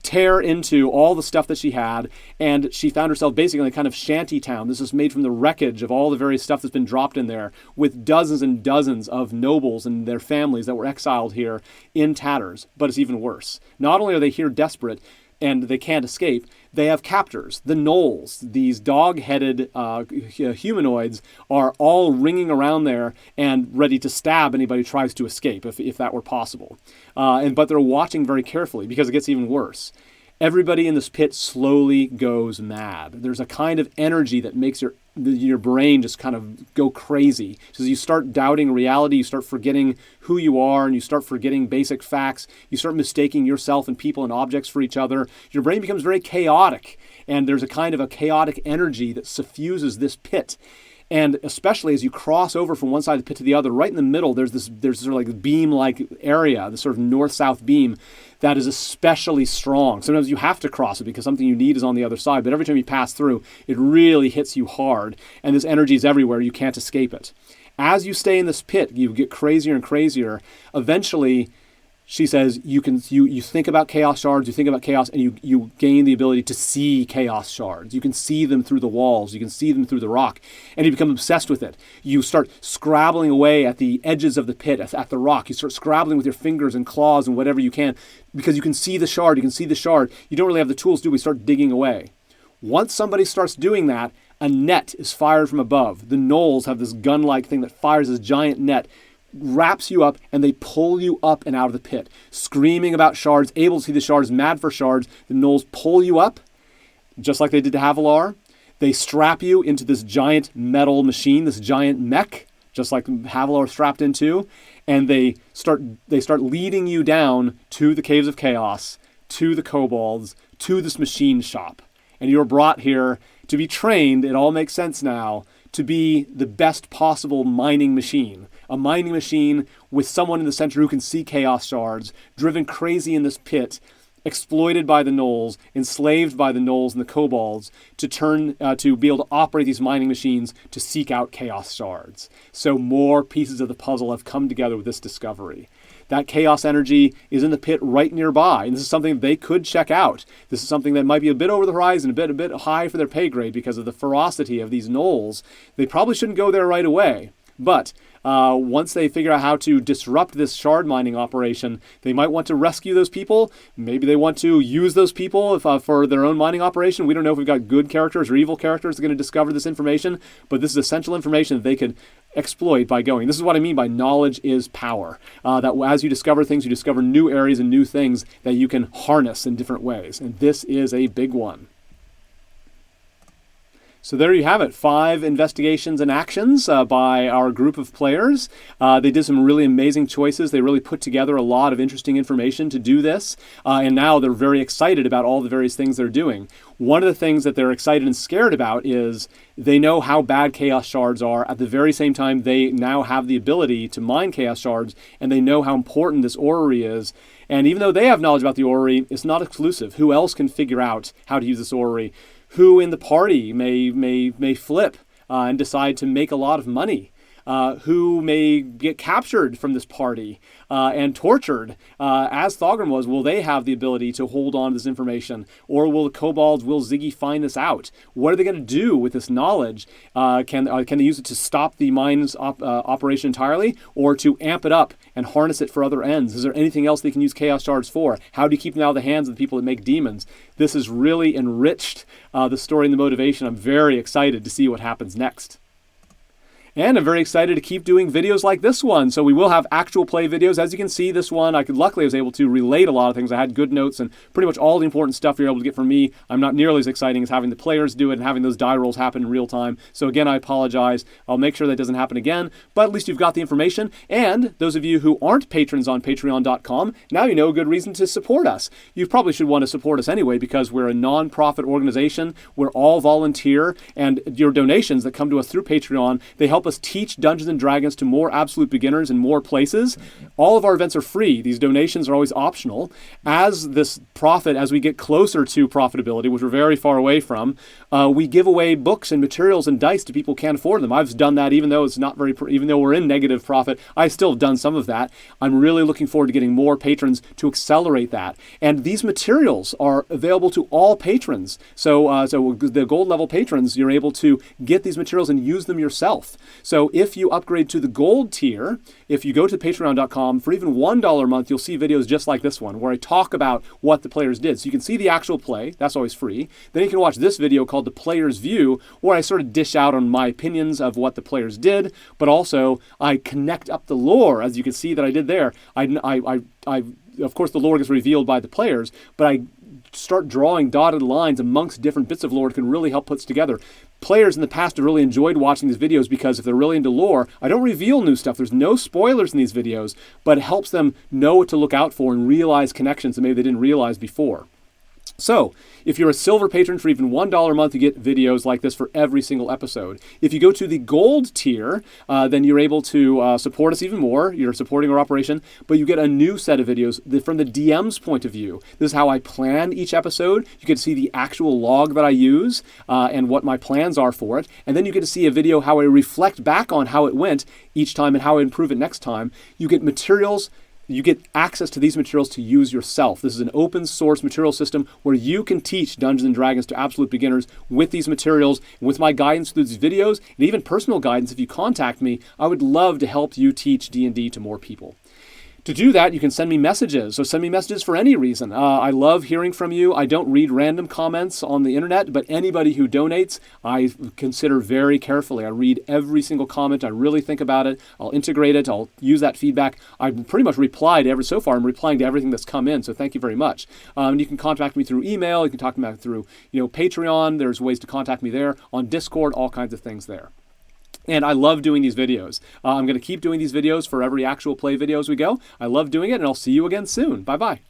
tear into all the stuff that she had, and she found herself basically in a kind of shanty town. This is made from the wreckage of all the various stuff that's been dropped in there, with dozens and dozens of nobles and their families that were exiled here in tatters. But it's even worse. Not only are they here desperate and they can't escape, they have captors. The gnolls, these dog-headed humanoids, are all ringing around there and ready to stab anybody who tries to escape, if that were possible. But they're watching very carefully because it gets even worse. Everybody in this pit slowly goes mad. There's a kind of energy that makes your brain just kind of go crazy. So you start doubting reality, you start forgetting who you are, and you start forgetting basic facts. You start mistaking yourself and people and objects for each other. Your brain becomes very chaotic, and there's a kind of a chaotic energy that suffuses this pit. And especially as you cross over from one side of the pit to the other, right in the middle, there's sort of like beam-like area, this sort of north-south beam that is especially strong. Sometimes you have to cross it because something you need is on the other side, but every time you pass through, it really hits you hard, and this energy is everywhere. You can't escape it. As you stay in this pit, you get crazier and crazier. Eventually, She says you think about chaos shards, you think about chaos, and you gain the ability to see chaos shards. You can see them through the walls, you can see them through the rock, and you become obsessed with it. You start scrabbling away at the edges of the pit, at the rock. You start scrabbling with your fingers and claws and whatever you can, because you can see the shard, you can see the shard. You don't really have the tools to do, we start digging away. Once somebody starts doing that, a net is fired from above. The gnolls have this gun-like thing that fires this giant net, wraps you up, and they pull you up and out of the pit, screaming about shards, able to see the shards, mad for shards. The gnolls pull you up, just like they did to Havilar. They strap you into this giant metal machine, this giant mech, just like Havilar strapped into, and they start leading you down to the Caves of Chaos, to the kobolds, to this machine shop. And you're brought here to be trained, it all makes sense now, to be the best possible mining machine. A mining machine with someone in the center who can see chaos shards, driven crazy in this pit, exploited by the gnolls, enslaved by the gnolls and the kobolds, to be able to operate these mining machines to seek out chaos shards. So more pieces of the puzzle have come together with this discovery. That chaos energy is in the pit right nearby, and this is something they could check out. This is something that might be a bit over the horizon, a bit high for their pay grade because of the ferocity of these gnolls. They probably shouldn't go there right away. But once they figure out how to disrupt this shard mining operation, they might want to rescue those people. Maybe they want to use those people for their own mining operation. We don't know if we've got good characters or evil characters that are going to discover this information, but this is essential information that they could exploit by going. This is what I mean by knowledge is power. That as you discover things, you discover new areas and new things that you can harness in different ways. And this is a big one. So there you have it, 5 investigations and actions by our group of players. They did some really amazing choices. They really put together a lot of interesting information to do this, and now they're very excited about all the various things they're doing. One of the things that they're excited and scared about is they know how bad chaos shards are. At the very same time, they now have the ability to mine chaos shards, and they know how important this orrery is. And even though they have knowledge about the orrery, it's not exclusive. Who else can figure out how to use this orrery? Who in the party may flip and decide to make a lot of money? Who may get captured from this party and tortured, as Thogran was? Will they have the ability to hold on to this information? Or will the kobolds, will Ziggy find this out? What are they going to do with this knowledge? Can they use it to stop the mine's operation entirely, or to amp it up and harness it for other ends? Is there anything else they can use chaos shards for? How do you keep them out of the hands of the people that make demons? This has really enriched the story and the motivation. I'm very excited to see what happens next. And I'm very excited to keep doing videos like this one. So we will have actual play videos. As you can see, this one, luckily I was able to relate a lot of things. I had good notes and pretty much all the important stuff you're able to get from me. I'm not nearly as exciting as having the players do it and having those die rolls happen in real time. So again, I apologize. I'll make sure that doesn't happen again. But at least you've got the information. And those of you who aren't patrons on patreon.com, now you know a good reason to support us. You probably should want to support us anyway because we're a non-profit organization. We're all volunteer. And your donations that come to us through Patreon, they help us teach Dungeons and Dragons to more absolute beginners in more places. All of our events are free. These donations are always optional. As we get closer to profitability, which we're very far away from, we give away books and materials and dice to people who can't afford them. I've done that even though even though we're in negative profit, I still have done some of that. I'm really looking forward to getting more patrons to accelerate that. And these materials are available to all patrons. So the gold level patrons, you're able to get these materials and use them yourself. So if you upgrade to the gold tier, if you go to patreon.com, for even $1 a month, you'll see videos just like this one, where I talk about what the players did. So you can see the actual play. That's always free. Then you can watch this video called The Player's View, where I sort of dish out on my opinions of what the players did, but also I connect up the lore, as you can see that I did there. Of course, the lore gets revealed by the players, but I start drawing dotted lines amongst different bits of lore that can really help put together. Players in the past have really enjoyed watching these videos because if they're really into lore, I don't reveal new stuff. There's no spoilers in these videos, but it helps them know what to look out for and realize connections that maybe they didn't realize before. So, if you're a silver patron for even $1 a month, you get videos like this for every single episode. If you go to the gold tier, then you're able to support us even more. You're supporting our operation, but you get a new set of videos from the DM's point of view. This is how I plan each episode. You get to see the actual log that I use and what my plans are for it. And then you get to see a video how I reflect back on how it went each time and how I improve it next time. You get materials you get access to these materials to use yourself. This is an open source material system where you can teach Dungeons and Dragons to absolute beginners with these materials, with my guidance through these videos, and even personal guidance. If you contact me, I would love to help you teach D&D to more people. To do that, you can send me messages. So send me messages for any reason. I love hearing from you. I don't read random comments on the internet, but anybody who donates, I consider very carefully. I read every single comment. I really think about it. I'll integrate it. I'll use that feedback. I've pretty much replied so far. I'm replying to everything that's come in. So thank you very much. And you can contact me through email. You can talk to me through, Patreon. There's ways to contact me there. On Discord, all kinds of things there. And I love doing these videos. I'm going to keep doing these videos for every actual play videos we go. I love doing it, and I'll see you again soon. Bye-bye.